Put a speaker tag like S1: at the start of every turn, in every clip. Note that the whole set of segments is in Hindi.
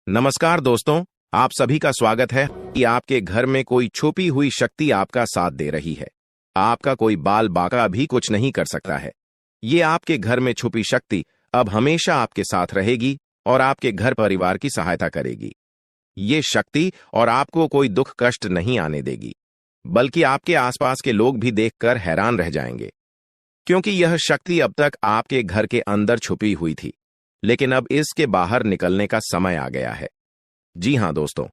S1: नमस्कार दोस्तों, आप सभी का स्वागत है कि आपके घर में कोई छुपी हुई शक्ति आपका साथ दे रही है। आपका कोई बाल बाका भी कुछ नहीं कर सकता है। ये आपके घर में छुपी शक्ति अब हमेशा आपके साथ रहेगी और आपके घर परिवार की सहायता करेगी। ये शक्ति और आपको कोई दुख कष्ट नहीं आने देगी, बल्कि आपके आसपास के लोग भी देखकर हैरान रह जाएंगे, क्योंकि यह शक्ति अब तक आपके घर के अंदर छुपी हुई थी, लेकिन अब इसके बाहर निकलने का समय आ गया है। जी हां दोस्तों,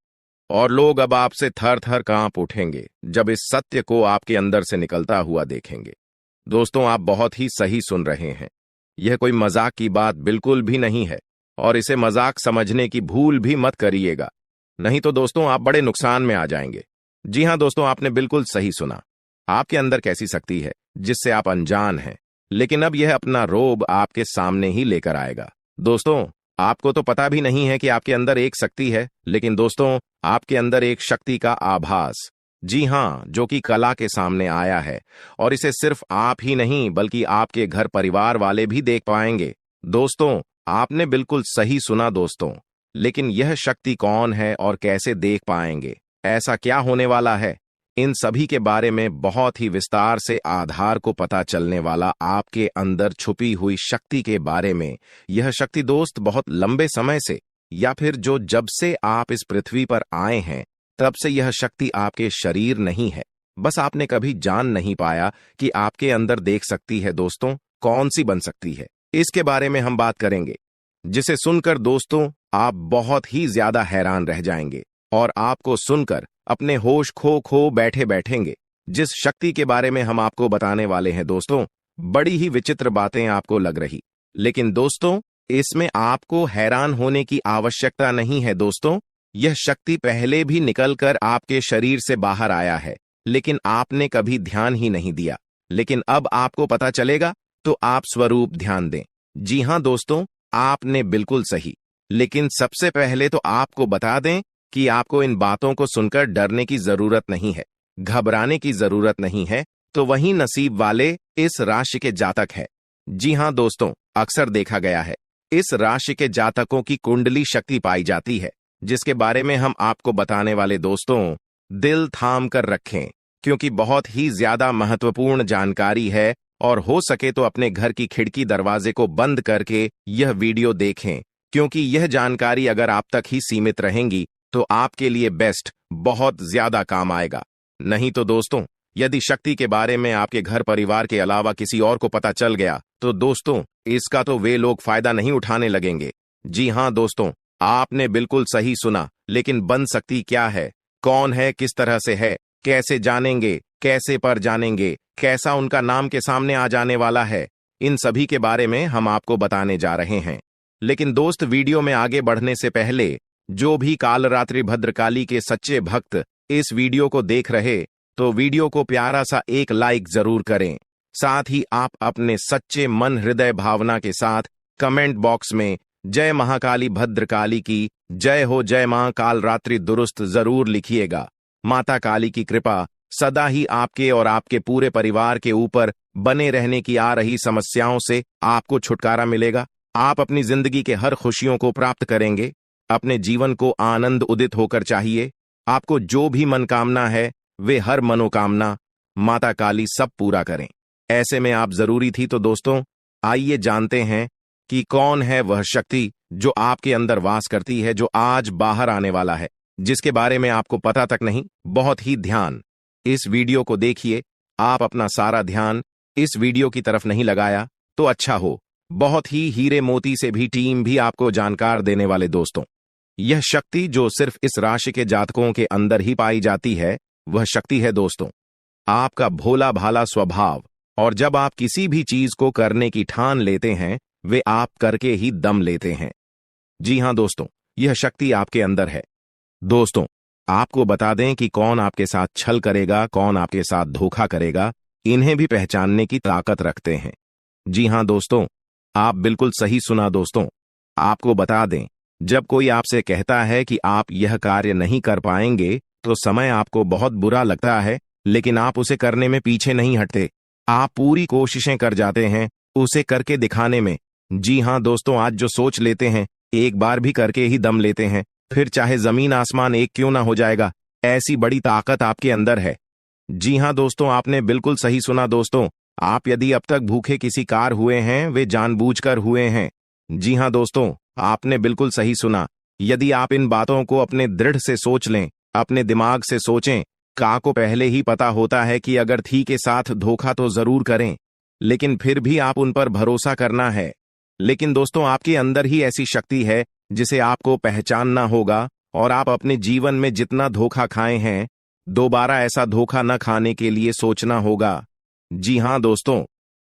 S1: और लोग अब आपसे थर थर कांप उठेंगे जब इस सत्य को आपके अंदर से निकलता हुआ देखेंगे। दोस्तों, आप बहुत ही सही सुन रहे हैं। यह कोई मजाक की बात बिल्कुल भी नहीं है और इसे मजाक समझने की भूल भी मत करिएगा, नहीं तो दोस्तों आप बड़े नुकसान में आ जाएंगे। जी हां दोस्तों, आपने बिल्कुल सही सुना। आपके अंदर कैसी शक्ति है जिससे आप अनजान हैं, लेकिन अब यह अपना रोब आपके सामने ही लेकर आएगा। दोस्तों, आपको तो पता भी नहीं है कि आपके अंदर एक शक्ति है, लेकिन दोस्तों आपके अंदर एक शक्ति का आभास, जी हां, जो कि कला के सामने आया है और इसे सिर्फ आप ही नहीं बल्कि आपके घर परिवार वाले भी देख पाएंगे। दोस्तों, आपने बिल्कुल सही सुना दोस्तों, लेकिन यह शक्ति कौन है और कैसे देख पाएंगे? ऐसा क्या होने वाला है? इन सभी के बारे में बहुत ही विस्तार से आधार को पता चलने वाला आपके अंदर छुपी हुई शक्ति के बारे में। यह शक्ति दोस्त बहुत लंबे समय से, या फिर जो जब से आप इस पृथ्वी पर आए हैं तब से यह शक्ति आपके शरीर नहीं है, बस आपने कभी जान नहीं पाया कि आपके अंदर देख सकती है। दोस्तों, कौन सी बन सकती है, इसके बारे में हम बात करेंगे, जिसे सुनकर दोस्तों आप बहुत ही ज्यादा हैरान रह जाएंगे और आपको सुनकर अपने होश खो बैठे बैठेंगे। जिस शक्ति के बारे में हम आपको बताने वाले हैं दोस्तों, बड़ी ही विचित्र बातें आपको लग रही, लेकिन दोस्तों इसमें आपको हैरान होने की आवश्यकता नहीं है। दोस्तों, यह शक्ति पहले भी निकलकर आपके शरीर से बाहर आया है, लेकिन आपने कभी ध्यान ही नहीं दिया। लेकिन अब आपको पता चलेगा, तो आप स्वरूप ध्यान दें। जी हां दोस्तों, आपने बिल्कुल सही। लेकिन सबसे पहले तो आपको बता दें कि आपको इन बातों को सुनकर डरने की जरूरत नहीं है, घबराने की जरूरत नहीं है। तो वही नसीब वाले इस राशि के जातक है। जी हां दोस्तों, अक्सर देखा गया है इस राशि के जातकों की कुंडली शक्ति पाई जाती है, जिसके बारे में हम आपको बताने वाले दोस्तों दिल थाम कर रखें, क्योंकि बहुत ही ज्यादा महत्वपूर्ण जानकारी है। और हो सके तो अपने घर की खिड़की दरवाजे को बंद करके यह वीडियो देखें, क्योंकि यह जानकारी अगर आप तक ही सीमित रहेंगी तो आपके लिए बेस्ट बहुत ज्यादा काम आएगा। नहीं तो दोस्तों, यदि शक्ति के बारे में आपके घर परिवार के अलावा किसी और को पता चल गया तो दोस्तों इसका तो वे लोग फायदा नहीं उठाने लगेंगे। जी हां दोस्तों, आपने बिल्कुल सही सुना। लेकिन बन सकती क्या है, कौन है, किस तरह से है, कैसे जानेंगे, कैसे पर जानेंगे, कैसा उनका नाम के सामने आ जाने वाला है, इन सभी के बारे में हम आपको बताने जा रहे हैं। लेकिन दोस्त, वीडियो में आगे बढ़ने से पहले जो भी कालरात्रि भद्रकाली के सच्चे भक्त इस वीडियो को देख रहे, तो वीडियो को प्यारा सा एक लाइक जरूर करें। साथ ही आप अपने सच्चे मन हृदय भावना के साथ कमेंट बॉक्स में जय महाकाली भद्रकाली की जय हो, जय मां कालरात्रि दुरुस्त जरूर लिखिएगा। माता काली की कृपा सदा ही आपके और आपके पूरे परिवार के ऊपर बने रहने की आ रही समस्याओं से आपको छुटकारा मिलेगा। आप अपनी जिंदगी के हर खुशियों को प्राप्त करेंगे। अपने जीवन को आनंद उदित होकर चाहिए। आपको जो भी मनोकामना है, वे हर मनोकामना माता काली सब पूरा करें। ऐसे में आप जरूरी थी। तो दोस्तों आइए जानते हैं कि कौन है वह शक्ति जो आपके अंदर वास करती है, जो आज बाहर आने वाला है, जिसके बारे में आपको पता तक नहीं। बहुत ही ध्यान इस वीडियो को देखिए। आप अपना सारा ध्यान इस वीडियो की तरफ नहीं लगाया तो अच्छा हो। बहुत ही हीरे मोती से भी टीम भी आपको जानकार देने वाले दोस्तों, यह शक्ति जो सिर्फ इस राशि के जातकों के अंदर ही पाई जाती है, वह शक्ति है दोस्तों आपका भोला भाला स्वभाव। और जब आप किसी भी चीज को करने की ठान लेते हैं, वे आप करके ही दम लेते हैं। जी हां दोस्तों, यह शक्ति आपके अंदर है। दोस्तों, आपको बता दें कि कौन आपके साथ छल करेगा, कौन आपके साथ धोखा करेगा, इन्हें भी पहचानने की ताकत रखते हैं। जी हां दोस्तों, आप बिल्कुल सही सुना दोस्तों। आपको बता दें, जब कोई आपसे कहता है कि आप यह कार्य नहीं कर पाएंगे, तो समय आपको बहुत बुरा लगता है, लेकिन आप उसे करने में पीछे नहीं हटते। आप पूरी कोशिशें कर जाते हैं उसे करके दिखाने में। जी हां दोस्तों, आज जो सोच लेते हैं, एक बार भी करके ही दम लेते हैं। फिर चाहे जमीन आसमान एक क्यों ना हो जाएगा। ऐसी बड़ी ताकत आपके अंदर है। जी हाँ दोस्तों, आपने बिल्कुल सही सुना दोस्तों। आप यदि अब तक भूखे किसी कार हुए हैं, वे जानबूझकर हुए हैं। जी हाँ दोस्तों, आपने बिल्कुल सही सुना। यदि आप इन बातों को अपने दृढ़ से सोच लें, अपने दिमाग से सोचें, का को पहले ही पता होता है कि अगर थी के साथ धोखा तो जरूर करें, लेकिन फिर भी आप उन पर भरोसा करना है। लेकिन दोस्तों, आपके अंदर ही ऐसी शक्ति है जिसे आपको पहचानना होगा, और आप अपने जीवन में जितना धोखा खाए हैं, दोबारा ऐसा धोखा न खाने के लिए सोचना होगा। जी हाँ दोस्तों,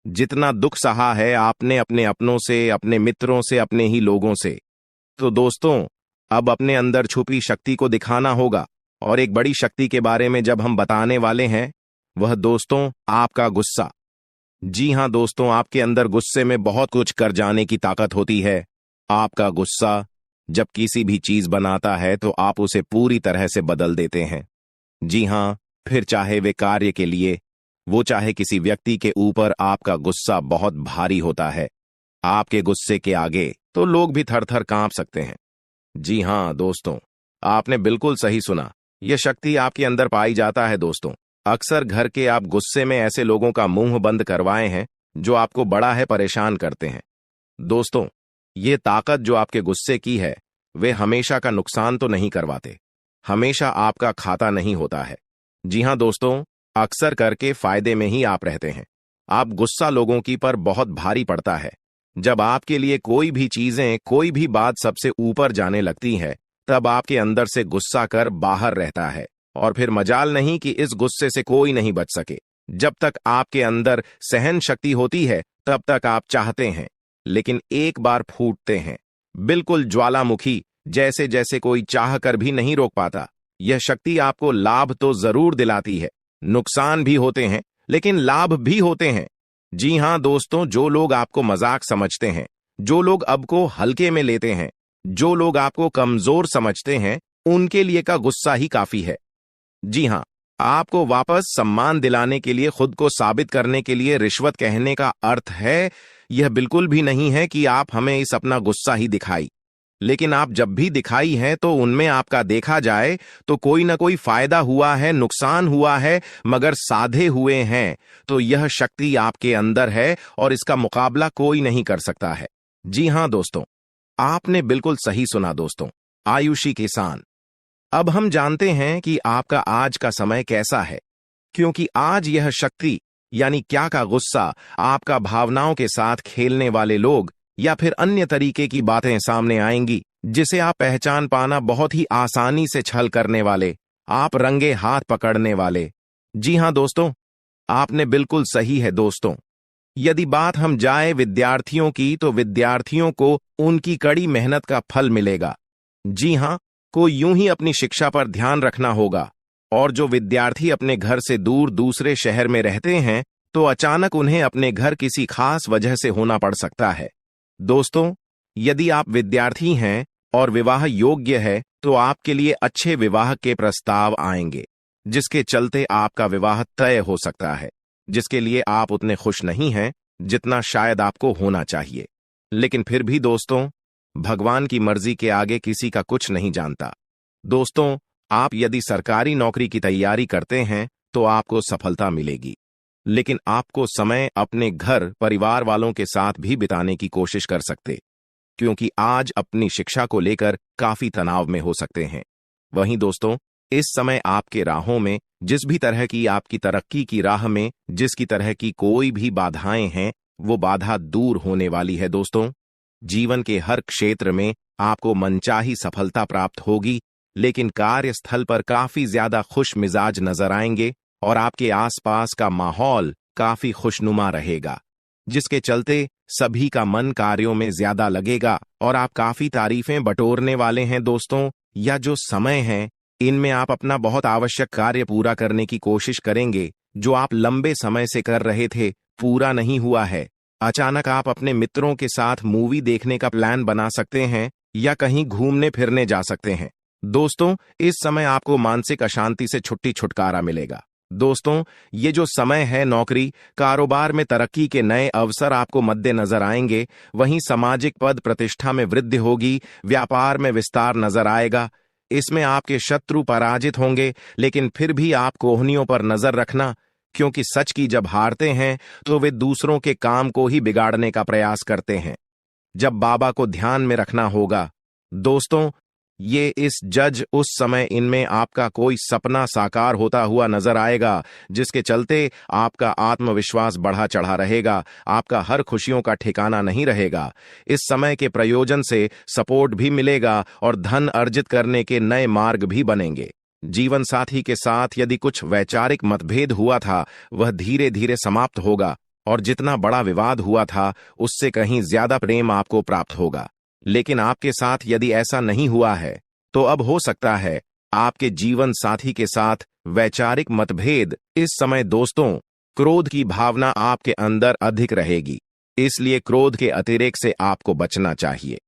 S1: जितना दुख सहा है आपने अपने अपनों से, अपने मित्रों से, अपने ही लोगों से, तो दोस्तों अब अपने अंदर छुपी शक्ति को दिखाना होगा। और एक बड़ी शक्ति के बारे में जब हम बताने वाले हैं, वह दोस्तों आपका गुस्सा। जी हाँ दोस्तों, आपके अंदर गुस्से में बहुत कुछ कर जाने की ताकत होती है। आपका गुस्सा जब किसी भी चीज बनाता है तो आप उसे पूरी तरह से बदल देते हैं। जी हाँ, फिर चाहे वे कार्य के लिए, वो चाहे किसी व्यक्ति के ऊपर, आपका गुस्सा बहुत भारी होता है। आपके गुस्से के आगे तो लोग भी थर थर कांप सकते हैं। जी हाँ दोस्तों, आपने बिल्कुल सही सुना। यह शक्ति आपके अंदर पाई जाता है दोस्तों। अक्सर घर के आप गुस्से में ऐसे लोगों का मुंह बंद करवाए हैं जो आपको बड़ा है परेशान करते हैं। दोस्तों, ये ताकत जो आपके गुस्से की है, वे हमेशा का नुकसान तो नहीं करवाते, हमेशा आपका खाता नहीं होता है। जी हाँ दोस्तों, अक्सर करके फायदे में ही आप रहते हैं। आप गुस्सा लोगों की पर बहुत भारी पड़ता है। जब आपके लिए कोई भी चीजें, कोई भी बात सबसे ऊपर जाने लगती है, तब आपके अंदर से गुस्सा कर बाहर रहता है, और फिर मजाल नहीं कि इस गुस्से से कोई नहीं बच सके। जब तक आपके अंदर सहन शक्ति होती है, तब तक आप चाहते हैं, लेकिन एक बार फूटते हैं, बिल्कुल ज्वालामुखी जैसे, जैसे कोई चाह कर भी नहीं रोक पाता। यह शक्ति आपको लाभ तो जरूर दिलाती है, नुकसान भी होते हैं, लेकिन लाभ भी होते हैं। जी हाँ दोस्तों, जो लोग आपको मजाक समझते हैं, जो लोग अब को हल्के में लेते हैं, जो लोग आपको कमजोर समझते हैं, उनके लिए का गुस्सा ही काफी है। जी हाँ, आपको वापस सम्मान दिलाने के लिए, खुद को साबित करने के लिए रिश्वत कहने का अर्थ है, यह बिल्कुल भी नहीं है कि आप हमें इस अपना गुस्सा ही दिखाई। लेकिन आप जब भी दिखाई है तो उनमें आपका देखा जाए तो कोई ना कोई फायदा हुआ है, नुकसान हुआ है, मगर साधे हुए हैं तो यह शक्ति आपके अंदर है और इसका मुकाबला कोई नहीं कर सकता है। जी हाँ दोस्तों, आपने बिल्कुल सही सुना दोस्तों। आयुषी किसान, अब हम जानते हैं कि आपका आज का समय कैसा है, क्योंकि आज यह शक्ति यानी क्या का गुस्सा, आपका भावनाओं के साथ खेलने वाले लोग या फिर अन्य तरीके की बातें सामने आएंगी, जिसे आप पहचान पाना बहुत ही आसानी से छल करने वाले, आप रंगे हाथ पकड़ने वाले। जी हाँ दोस्तों, आपने बिल्कुल सही है दोस्तों। यदि बात हम जाए विद्यार्थियों की, तो विद्यार्थियों को उनकी कड़ी मेहनत का फल मिलेगा। जी हाँ, को यूं ही अपनी शिक्षा पर ध्यान रखना होगा। और जो विद्यार्थी अपने घर से दूर दूसरे शहर में रहते हैं, तो अचानक उन्हें अपने घर किसी खास वजह से होना पड़ सकता है। दोस्तों, यदि आप विद्यार्थी हैं और विवाह योग्य है, तो आपके लिए अच्छे विवाह के प्रस्ताव आएंगे, जिसके चलते आपका विवाह तय हो सकता है, जिसके लिए आप उतने खुश नहीं हैं जितना शायद आपको होना चाहिए। लेकिन फिर भी दोस्तों, भगवान की मर्जी के आगे किसी का कुछ नहीं जानता। दोस्तों, आप यदि सरकारी नौकरी की तैयारी करते हैं तो आपको सफलता मिलेगी, लेकिन आपको समय अपने घर परिवार वालों के साथ भी बिताने की कोशिश कर सकते, क्योंकि आज अपनी शिक्षा को लेकर काफी तनाव में हो सकते हैं। वहीं दोस्तों, इस समय आपके राहों में, जिस भी तरह की आपकी तरक्की की राह में जिसकी तरह की कोई भी बाधाएं हैं, वो बाधा दूर होने वाली है दोस्तों। जीवन के हर क्षेत्र में आपको मनचाही सफलता प्राप्त होगी, लेकिन कार्यस्थल पर काफी ज्यादा खुश मिजाज नजर आएंगे और आपके आसपास का माहौल काफी खुशनुमा रहेगा, जिसके चलते सभी का मन कार्यों में ज्यादा लगेगा और आप काफी तारीफें बटोरने वाले हैं दोस्तों। या जो समय है, इनमें आप अपना बहुत आवश्यक कार्य पूरा करने की कोशिश करेंगे, जो आप लंबे समय से कर रहे थे, पूरा नहीं हुआ है। अचानक आप अपने मित्रों के साथ मूवी देखने का प्लान बना सकते हैं या कहीं घूमने फिरने जा सकते हैं। दोस्तों, इस समय आपको मानसिक अशांति से छुट्टी छुटकारा मिलेगा। दोस्तों, ये जो समय है, नौकरी कारोबार में तरक्की के नए अवसर आपको मद्देनजर आएंगे। वहीं सामाजिक पद प्रतिष्ठा में वृद्धि होगी, व्यापार में विस्तार नजर आएगा। इसमें आपके शत्रु पराजित होंगे, लेकिन फिर भी आप कोहनियों पर नजर रखना, क्योंकि सच की जब हारते हैं तो वे दूसरों के काम को ही बिगाड़ने का प्रयास करते हैं। जब बाबा को ध्यान में रखना होगा। दोस्तों, ये इस जज उस समय इनमें आपका कोई सपना साकार होता हुआ नजर आएगा, जिसके चलते आपका आत्मविश्वास बढ़ा चढ़ा रहेगा, आपका हर खुशियों का ठिकाना नहीं रहेगा। इस समय के प्रयोजन से सपोर्ट भी मिलेगा और धन अर्जित करने के नए मार्ग भी बनेंगे। जीवन साथी के साथ यदि कुछ वैचारिक मतभेद हुआ था, वह धीरे धीरे समाप्त होगा, और जितना बड़ा विवाद हुआ था उससे कहीं ज्यादा प्रेम आपको प्राप्त होगा। लेकिन आपके साथ यदि ऐसा नहीं हुआ है, तो अब हो सकता है आपके जीवन साथी के साथ वैचारिक मतभेद। इस समय दोस्तों, क्रोध की भावना आपके अंदर अधिक रहेगी, इसलिए क्रोध के अतिरेक से आपको बचना चाहिए।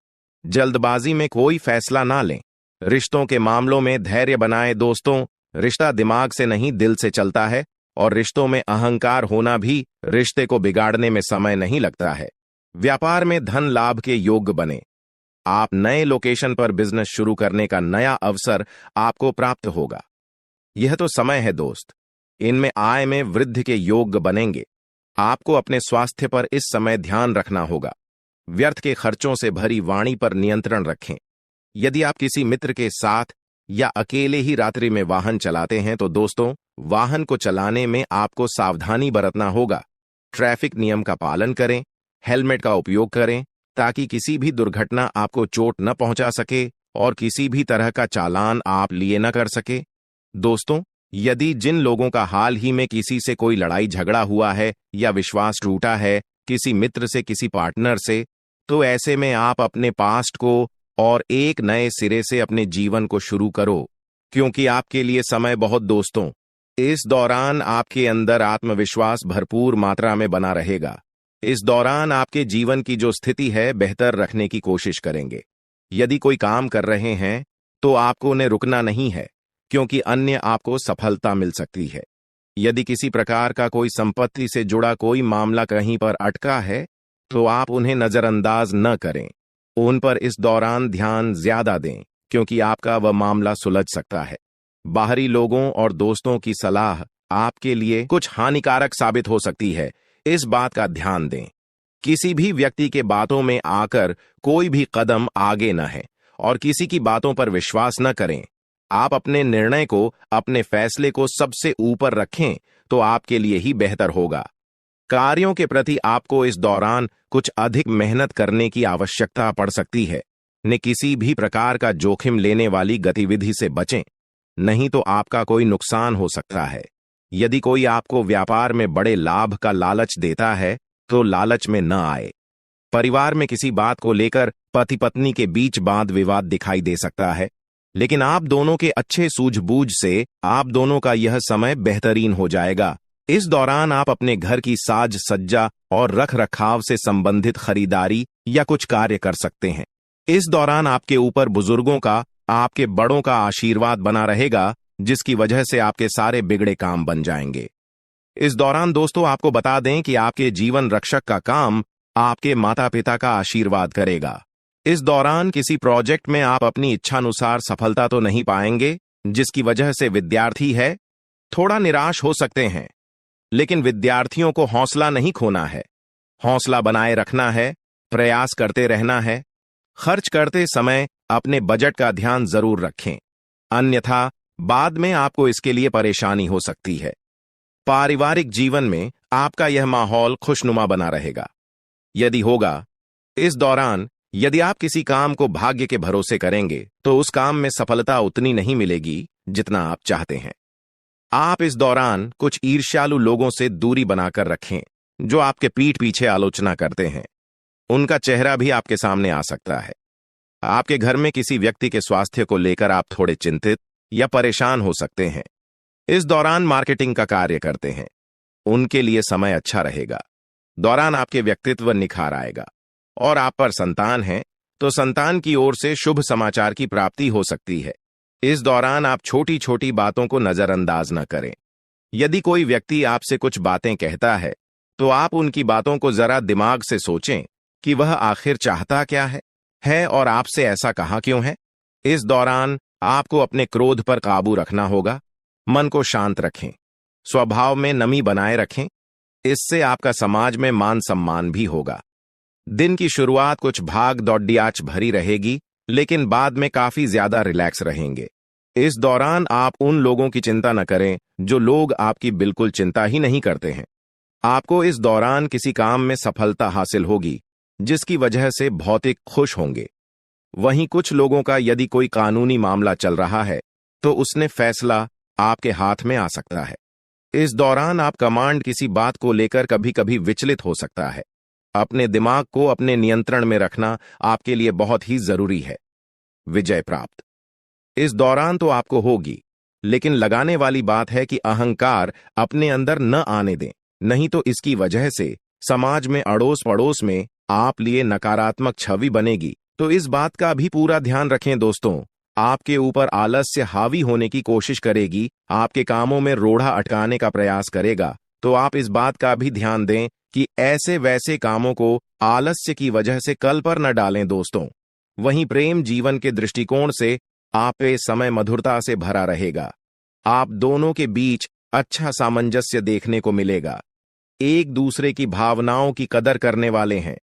S1: जल्दबाजी में कोई फैसला ना लें। रिश्तों के मामलों में धैर्य बनाएं। दोस्तों, रिश्ता दिमाग से नहीं दिल से चलता है, और रिश्तों में अहंकार होना भी रिश्ते को बिगाड़ने में समय नहीं लगता है। व्यापार में धन लाभ के योग्य बने। आप नए लोकेशन पर बिजनेस शुरू करने का नया अवसर आपको प्राप्त होगा। यह तो समय है दोस्त, इनमें आय में वृद्धि के योग्य बनेंगे। आपको अपने स्वास्थ्य पर इस समय ध्यान रखना होगा। व्यर्थ के खर्चों से भरी वाणी पर नियंत्रण रखें। यदि आप किसी मित्र के साथ या अकेले ही रात्रि में वाहन चलाते हैं, तो दोस्तों, वाहन को चलाने में आपको सावधानी बरतना होगा। ट्रैफिक नियम का पालन करें, हेलमेट का उपयोग करें, ताकि किसी भी दुर्घटना आपको चोट न पहुंचा सके और किसी भी तरह का चालान आप लिए न कर सके। दोस्तों, यदि जिन लोगों का हाल ही में किसी से कोई लड़ाई झगड़ा हुआ है या विश्वास टूटा है, किसी मित्र से, किसी पार्टनर से, तो ऐसे में आप अपने पास्ट को और एक नए सिरे से अपने जीवन को शुरू करो, क्योंकि आपके लिए समय बहुत दोस्तों, इस दौरान आपके अंदर आत्मविश्वास भरपूर मात्रा में बना रहेगा। इस दौरान आपके जीवन की जो स्थिति है बेहतर रखने की कोशिश करेंगे। यदि कोई काम कर रहे हैं तो आपको उन्हें रुकना नहीं है, क्योंकि अन्य आपको सफलता मिल सकती है। यदि किसी प्रकार का कोई संपत्ति से जुड़ा कोई मामला कहीं पर अटका है, तो आप उन्हें नजरअंदाज न करें। उन पर इस दौरान ध्यान ज्यादा दें, क्योंकि आपका वह मामला सुलझ सकता है। बाहरी लोगों और दोस्तों की सलाह आपके लिए कुछ हानिकारक साबित हो सकती है, इस बात का ध्यान दें। किसी भी व्यक्ति के बातों में आकर कोई भी कदम आगे न है, और किसी की बातों पर विश्वास न करें। आप अपने निर्णय को, अपने फैसले को सबसे ऊपर रखें, तो आपके लिए ही बेहतर होगा। कार्यों के प्रति आपको इस दौरान कुछ अधिक मेहनत करने की आवश्यकता पड़ सकती है। न किसी भी प्रकार का जोखिम लेने वाली गतिविधि से बचें, नहीं तो आपका कोई नुकसान हो सकता है। यदि कोई आपको व्यापार में बड़े लाभ का लालच देता है, तो लालच में न आए। परिवार में किसी बात को लेकर पति पत्नी के बीच वाद विवाद दिखाई दे सकता है, लेकिन आप दोनों के अच्छे सूझबूझ से आप दोनों का यह समय बेहतरीन हो जाएगा। इस दौरान आप अपने घर की साज सज्जा और रख रखाव से संबंधित खरीदारी या कुछ कार्य कर सकते हैं। इस दौरान आपके ऊपर बुजुर्गों का, आपके बड़ों का आशीर्वाद बना रहेगा, जिसकी वजह से आपके सारे बिगड़े काम बन जाएंगे। इस दौरान दोस्तों, आपको बता दें कि आपके जीवन रक्षक का काम आपके माता पिता का आशीर्वाद करेगा। इस दौरान किसी प्रोजेक्ट में आप अपनी इच्छानुसार सफलता तो नहीं पाएंगे, जिसकी वजह से विद्यार्थी है थोड़ा निराश हो सकते हैं। लेकिन विद्यार्थियों को हौसला नहीं खोना है, हौसला बनाए रखना है, प्रयास करते रहना है। खर्च करते समय अपने बजट का ध्यान जरूर रखें, अन्यथा बाद में आपको इसके लिए परेशानी हो सकती है। पारिवारिक जीवन में आपका यह माहौल खुशनुमा बना रहेगा। यदि होगा, इस दौरान यदि आप किसी काम को भाग्य के भरोसे करेंगे, तो उस काम में सफलता उतनी नहीं मिलेगी जितना आप चाहते हैं। आप इस दौरान कुछ ईर्ष्यालु लोगों से दूरी बनाकर रखें, जो आपके पीठ पीछे आलोचना करते हैं। उनका चेहरा भी आपके सामने आ सकता है। आपके घर में किसी व्यक्ति के स्वास्थ्य को लेकर आप थोड़े चिंतित या परेशान हो सकते हैं। इस दौरान मार्केटिंग का कार्य करते हैं, उनके लिए समय अच्छा रहेगा। दौरान आपके व्यक्तित्व निखार आएगा। और आप पर संतान है, तो संतान की ओर से शुभ समाचार की प्राप्ति हो सकती है। इस दौरान आप छोटी छोटी बातों को नजरअंदाज न करें। यदि कोई व्यक्ति आपसे कुछ बातें कहता है तो आप उनकी बातों को जरा दिमाग से सोचें कि वह आखिर चाहता क्या है और आपसे ऐसा कहा क्यों है। इस दौरान आपको अपने क्रोध पर काबू रखना होगा। मन को शांत रखें, स्वभाव में नमी बनाए रखें। इससे आपका समाज में मान सम्मान भी होगा। दिन की शुरुआत कुछ भाग दौड़ियाच भरी रहेगी, लेकिन बाद में काफी ज्यादा रिलैक्स रहेंगे। इस दौरान आप उन लोगों की चिंता न करें जो लोग आपकी बिल्कुल चिंता ही नहीं करते हैं। आपको इस दौरान किसी काम में सफलता हासिल होगी, जिसकी वजह से भौतिक खुश होंगे। वहीं कुछ लोगों का यदि कोई कानूनी मामला चल रहा है तो उसने फैसला आपके हाथ में आ सकता है। इस दौरान आप कमांड किसी बात को लेकर कभी कभी विचलित हो सकता है। अपने दिमाग को अपने नियंत्रण में रखना आपके लिए बहुत ही जरूरी है। विजय प्राप्त इस दौरान तो आपको होगी, लेकिन लगाने वाली बात है कि अहंकार अपने अंदर न आने दें, नहीं तो इसकी वजह से समाज में अड़ोस पड़ोस में आप लिए नकारात्मक छवि बनेगी। तो इस बात का भी पूरा ध्यान रखें दोस्तों। आपके ऊपर आलस्य हावी होने की कोशिश करेगी, आपके कामों में रोड़ा अटकाने का प्रयास करेगा। तो आप इस बात का भी ध्यान दें कि ऐसे वैसे कामों को आलस्य की वजह से कल पर न डालें दोस्तों। वहीं प्रेम जीवन के दृष्टिकोण से आप पे समय मधुरता से भरा रहेगा। आप दोनों के बीच अच्छा सामंजस्य देखने को मिलेगा। एक दूसरे की भावनाओं की कदर करने वाले हैं।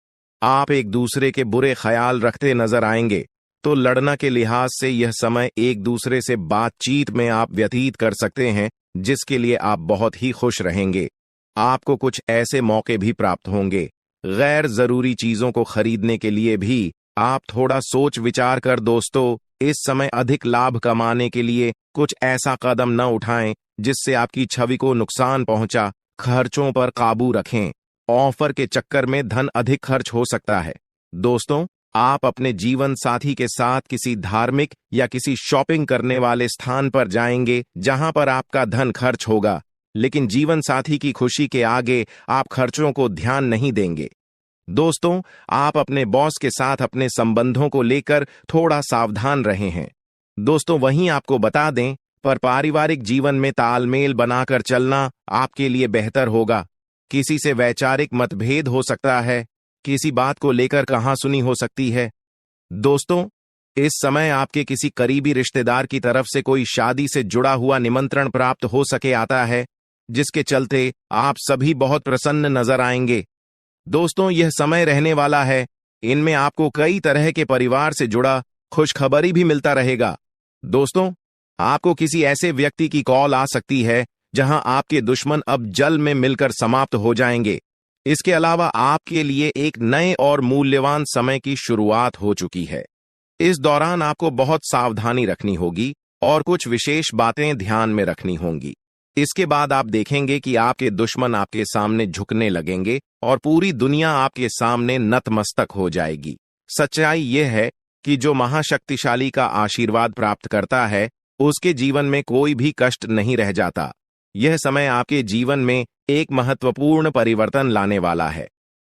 S1: आप एक दूसरे के बुरे ख्याल रखते नजर आएंगे, तो लड़ना के लिहाज से यह समय एक दूसरे से बातचीत में आप व्यतीत कर सकते हैं, जिसके लिए आप बहुत ही खुश रहेंगे। आपको कुछ ऐसे मौके भी प्राप्त होंगे। गैर जरूरी चीजों को खरीदने के लिए भी आप थोड़ा सोच विचार कर दोस्तों इस समय अधिक लाभ कमाने के लिए कुछ ऐसा कदम न उठाएं जिससे आपकी छवि को नुकसान पहुंचा। खर्चों पर काबू रखें। ऑफर के चक्कर में धन अधिक खर्च हो सकता है। दोस्तों, आप अपने जीवन साथी के साथ किसी धार्मिक या किसी शॉपिंग करने वाले स्थान पर जाएंगे जहां पर आपका धन खर्च होगा, लेकिन जीवन साथी की खुशी के आगे आप खर्चों को ध्यान नहीं देंगे। दोस्तों, आप अपने बॉस के साथ अपने संबंधों को लेकर थोड़ा सावधान रहे हैं। दोस्तों, वहीं आपको बता दें, पर पारिवारिक जीवन में तालमेल बनाकर चलना आपके लिए बेहतर होगा। किसी से वैचारिक मतभेद हो सकता है, किसी बात को लेकर कहासुनी हो सकती है। दोस्तों, इस समय आपके किसी करीबी रिश्तेदार की तरफ से कोई शादी से जुड़ा हुआ निमंत्रण प्राप्त हो सके आता है, जिसके चलते आप सभी बहुत प्रसन्न नजर आएंगे। दोस्तों, यह समय रहने वाला है। इनमें आपको कई तरह के परिवार से जुड़ा खुशखबरी भी मिलता रहेगा। दोस्तों, आपको किसी ऐसे व्यक्ति की कॉल आ सकती है जहां आपके दुश्मन अब जल में मिलकर समाप्त हो जाएंगे। इसके अलावा आपके लिए एक नए और मूल्यवान समय की शुरुआत हो चुकी है। इस दौरान आपको बहुत सावधानी रखनी होगी और कुछ विशेष बातें ध्यान में रखनी होंगी। इसके बाद आप देखेंगे कि आपके दुश्मन आपके सामने झुकने लगेंगे और पूरी दुनिया आपके सामने नतमस्तक हो जाएगी। सच्चाई यह है कि जो महाशक्तिशाली का आशीर्वाद प्राप्त करता है, उसके जीवन में कोई भी कष्ट नहीं रह जाता। यह समय आपके जीवन में एक महत्वपूर्ण परिवर्तन लाने वाला है।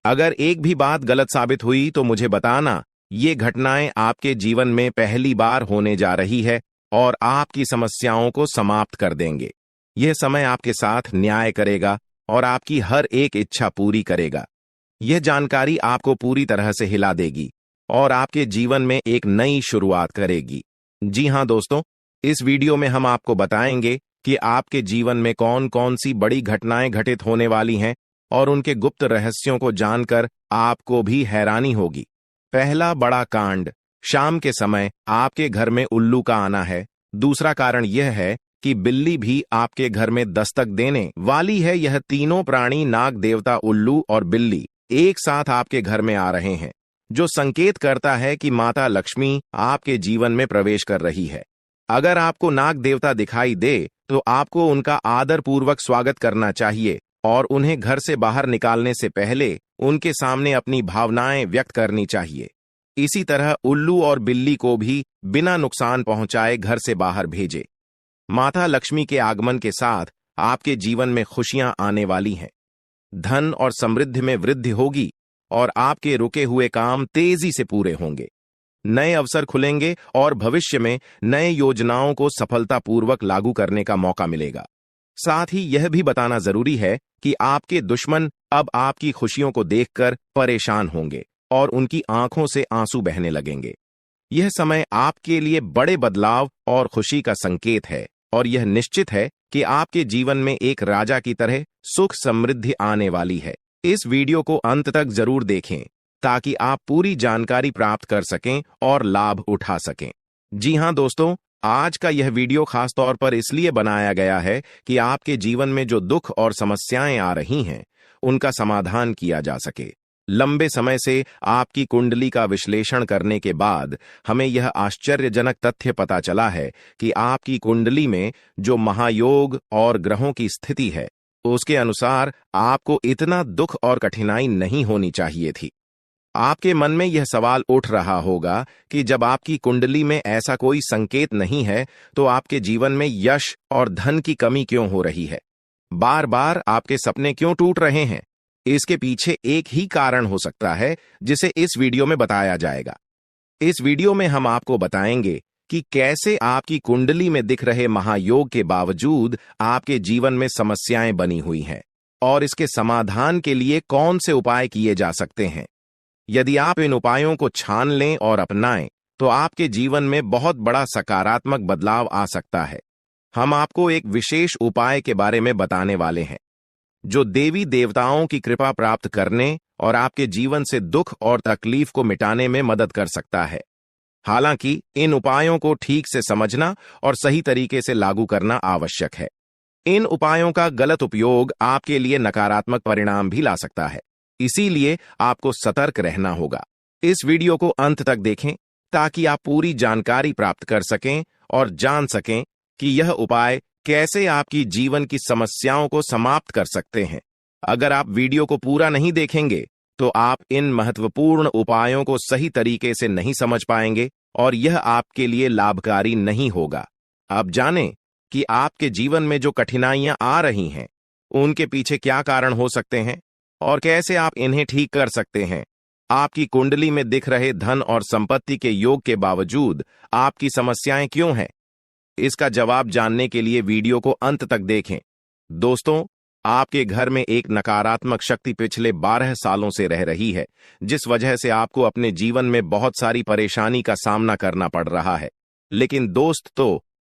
S1: अगर एक भी बात गलत साबित हुई तो मुझे बताना। ये घटनाएं आपके जीवन में पहली बार होने जा रही है और आपकी समस्याओं को समाप्त कर देंगे। यह समय आपके साथ न्याय करेगा और आपकी हर एक इच्छा पूरी करेगा। यह जानकारी आपको पूरी तरह से हिला देगी और आपके जीवन में एक नई शुरुआत करेगी। जी हां दोस्तों, इस वीडियो में हम आपको बताएंगे कि आपके जीवन में कौन कौन सी बड़ी घटनाएं घटित होने वाली हैं और उनके गुप्त रहस्यों को जानकर आपको भी हैरानी होगी। पहला बड़ा कांड, शाम के समय आपके घर में उल्लू का आना है। दूसरा कारण यह है कि बिल्ली भी आपके घर में दस्तक देने वाली है। यह तीनों प्राणी, नाग देवता, उल्लू और बिल्ली, एक साथ आपके घर में आ रहे हैं, जो संकेत करता है कि माता लक्ष्मी आपके जीवन में प्रवेश कर रही है। अगर आपको नाग देवता दिखाई दे तो आपको उनका आदर पूर्वक स्वागत करना चाहिए और उन्हें घर से बाहर निकालने से पहले उनके सामने अपनी भावनाएं व्यक्त करनी चाहिए। इसी तरह उल्लू और बिल्ली को भी बिना नुकसान पहुंचाए घर से बाहर भेजे। माता लक्ष्मी के आगमन के साथ आपके जीवन में खुशियां आने वाली हैं। धन और समृद्धि में वृद्धि होगी और आपके रुके हुए काम तेजी से पूरे होंगे। नए अवसर खुलेंगे और भविष्य में नए योजनाओं को सफलतापूर्वक लागू करने का मौका मिलेगा। साथ ही यह भी बताना जरूरी है कि आपके दुश्मन अब आपकी खुशियों को देखकर परेशान होंगे और उनकी आंखों से आंसू बहने लगेंगे। यह समय आपके लिए बड़े बदलाव और खुशी का संकेत है और यह निश्चित है कि आपके जीवन में एक राजा की तरह सुख समृद्धि आने वाली है। इस वीडियो को अंत तक जरूर देखें ताकि आप पूरी जानकारी प्राप्त कर सकें और लाभ उठा सकें। जी हां दोस्तों, आज का यह वीडियो खास तौर पर इसलिए बनाया गया है कि आपके जीवन में जो दुख और समस्याएं आ रही हैं, उनका समाधान किया जा सके। लंबे समय से आपकी कुंडली का विश्लेषण करने के बाद हमें यह आश्चर्यजनक तथ्य पता चला है कि आपकी कुंडली में जो महायोग और ग्रहों की स्थिति है, उसके अनुसार आपको इतना दुख और कठिनाई नहीं होनी चाहिए थी। आपके मन में यह सवाल उठ रहा होगा कि जब आपकी कुंडली में ऐसा कोई संकेत नहीं है, तो आपके जीवन में यश और धन की कमी क्यों हो रही है? बार बार आपके सपने क्यों टूट रहे हैं? इसके पीछे एक ही कारण हो सकता है, जिसे इस वीडियो में बताया जाएगा। इस वीडियो में हम आपको बताएंगे कि कैसे आपकी कुंडली में दिख रहे महायोग के बावजूद आपके जीवन में समस्याएं बनी हुई हैं और इसके समाधान के लिए कौन से उपाय किए जा सकते हैं। यदि आप इन उपायों को छान लें और अपनाएं, तो आपके जीवन में बहुत बड़ा सकारात्मक बदलाव आ सकता है। हम आपको एक विशेष उपाय के बारे में बताने वाले हैं, जो देवी देवताओं की कृपा प्राप्त करने और आपके जीवन से दुख और तकलीफ को मिटाने में मदद कर सकता है। हालांकि इन उपायों को ठीक से समझना और सही तरीके से लागू करना आवश्यक है। इन उपायों का गलत उपयोग आपके लिए नकारात्मक परिणाम भी ला सकता है, इसीलिए आपको सतर्क रहना होगा। इस वीडियो को अंत तक देखें ताकि आप पूरी जानकारी प्राप्त कर सकें और जान सकें कि यह उपाय कैसे आपकी जीवन की समस्याओं को समाप्त कर सकते हैं। अगर आप वीडियो को पूरा नहीं देखेंगे, तो आप इन महत्वपूर्ण उपायों को सही तरीके से नहीं समझ पाएंगे और यह आपके लिए लाभकारी नहीं होगा। अब जानें कि आपके जीवन में जो कठिनाइयां आ रही हैं, उनके पीछे क्या कारण हो सकते हैं और कैसे आप इन्हें ठीक कर सकते हैं। आपकी कुंडली में दिख रहे धन और संपत्ति के योग के बावजूद आपकी समस्याएं क्यों हैं? इसका जवाब जानने के लिए वीडियो को अंत तक देखें। दोस्तों, आपके घर में एक नकारात्मक शक्ति पिछले 12 सालों से रह रही है, जिस वजह से आपको अपने जीवन में बहुत सारी परेशानी का सामना करना पड़ रहा है। लेकिन दोस्त,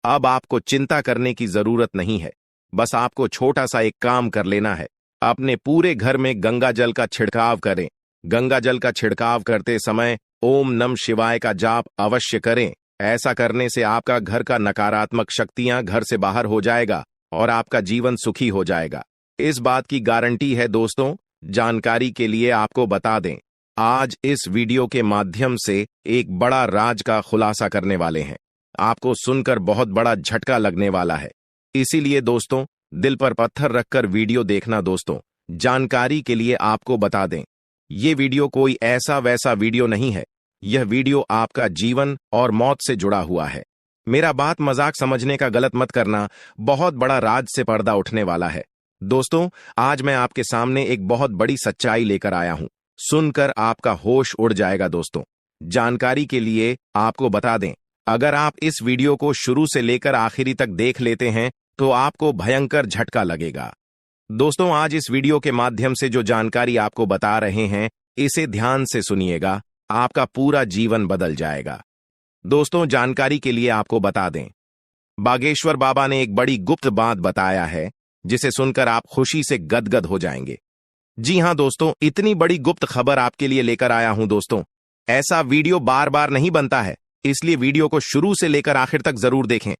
S1: अब आपको चिंता करने की जरूरत नहीं है। बस आपको छोटा सा एक काम कर लेना है। अपने पूरे घर में गंगा जल का छिड़काव करें। गंगा जल का छिड़काव करते समय ओम नमः शिवाय का जाप अवश्य करें। ऐसा करने से आपका घर का नकारात्मक शक्तियां घर से बाहर हो जाएगा और आपका जीवन सुखी हो जाएगा। इस बात की गारंटी है दोस्तों। जानकारी के लिए आपको बता दें, आज इस वीडियो के माध्यम से एक बड़ा राज का खुलासा करने वाले हैं। आपको सुनकर बहुत बड़ा झटका लगने वाला है, इसीलिए दोस्तों दिल पर पत्थर रखकर वीडियो देखना। दोस्तों, जानकारी के लिए आपको बता दें, ये वीडियो कोई ऐसा वैसा वीडियो नहीं है। यह वीडियो आपका जीवन और मौत से जुड़ा हुआ है। मेरा बात मजाक समझने का गलत मत करना। बहुत बड़ा राज से पर्दा उठने वाला है। दोस्तों, आज मैं आपके सामने एक बहुत बड़ी सच्चाई लेकर आया हूं। सुनकर आपका होश उड़ जाएगा। दोस्तों, जानकारी के लिए आपको बता दें, अगर आप इस वीडियो को शुरू से लेकर आखिरी तक देख लेते हैं, तो आपको भयंकर झटका लगेगा। दोस्तों, आज इस वीडियो के माध्यम से जो जानकारी आपको बता रहे हैं, इसे ध्यान से सुनिएगा। आपका पूरा जीवन बदल जाएगा। दोस्तों, जानकारी के लिए आपको बता दें, बागेश्वर बाबा ने एक बड़ी गुप्त बात बताया है, जिसे सुनकर आप खुशी से गदगद हो जाएंगे। जी हां दोस्तों, इतनी बड़ी गुप्त खबर आपके लिए लेकर आया हूं। दोस्तों, ऐसा वीडियो बार बार नहीं बनता है, इसलिए वीडियो को शुरू से लेकर आखिर तक जरूर देखें।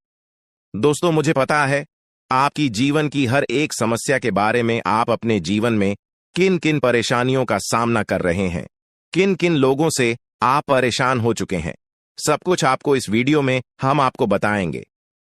S1: दोस्तों, मुझे पता है आपकी जीवन की हर एक समस्या के बारे में, आप अपने जीवन में किन किन परेशानियों का सामना कर रहे हैं, किन किन लोगों से आप परेशान हो चुके हैं। सब कुछ आपको इस वीडियो में हम आपको बताएंगे।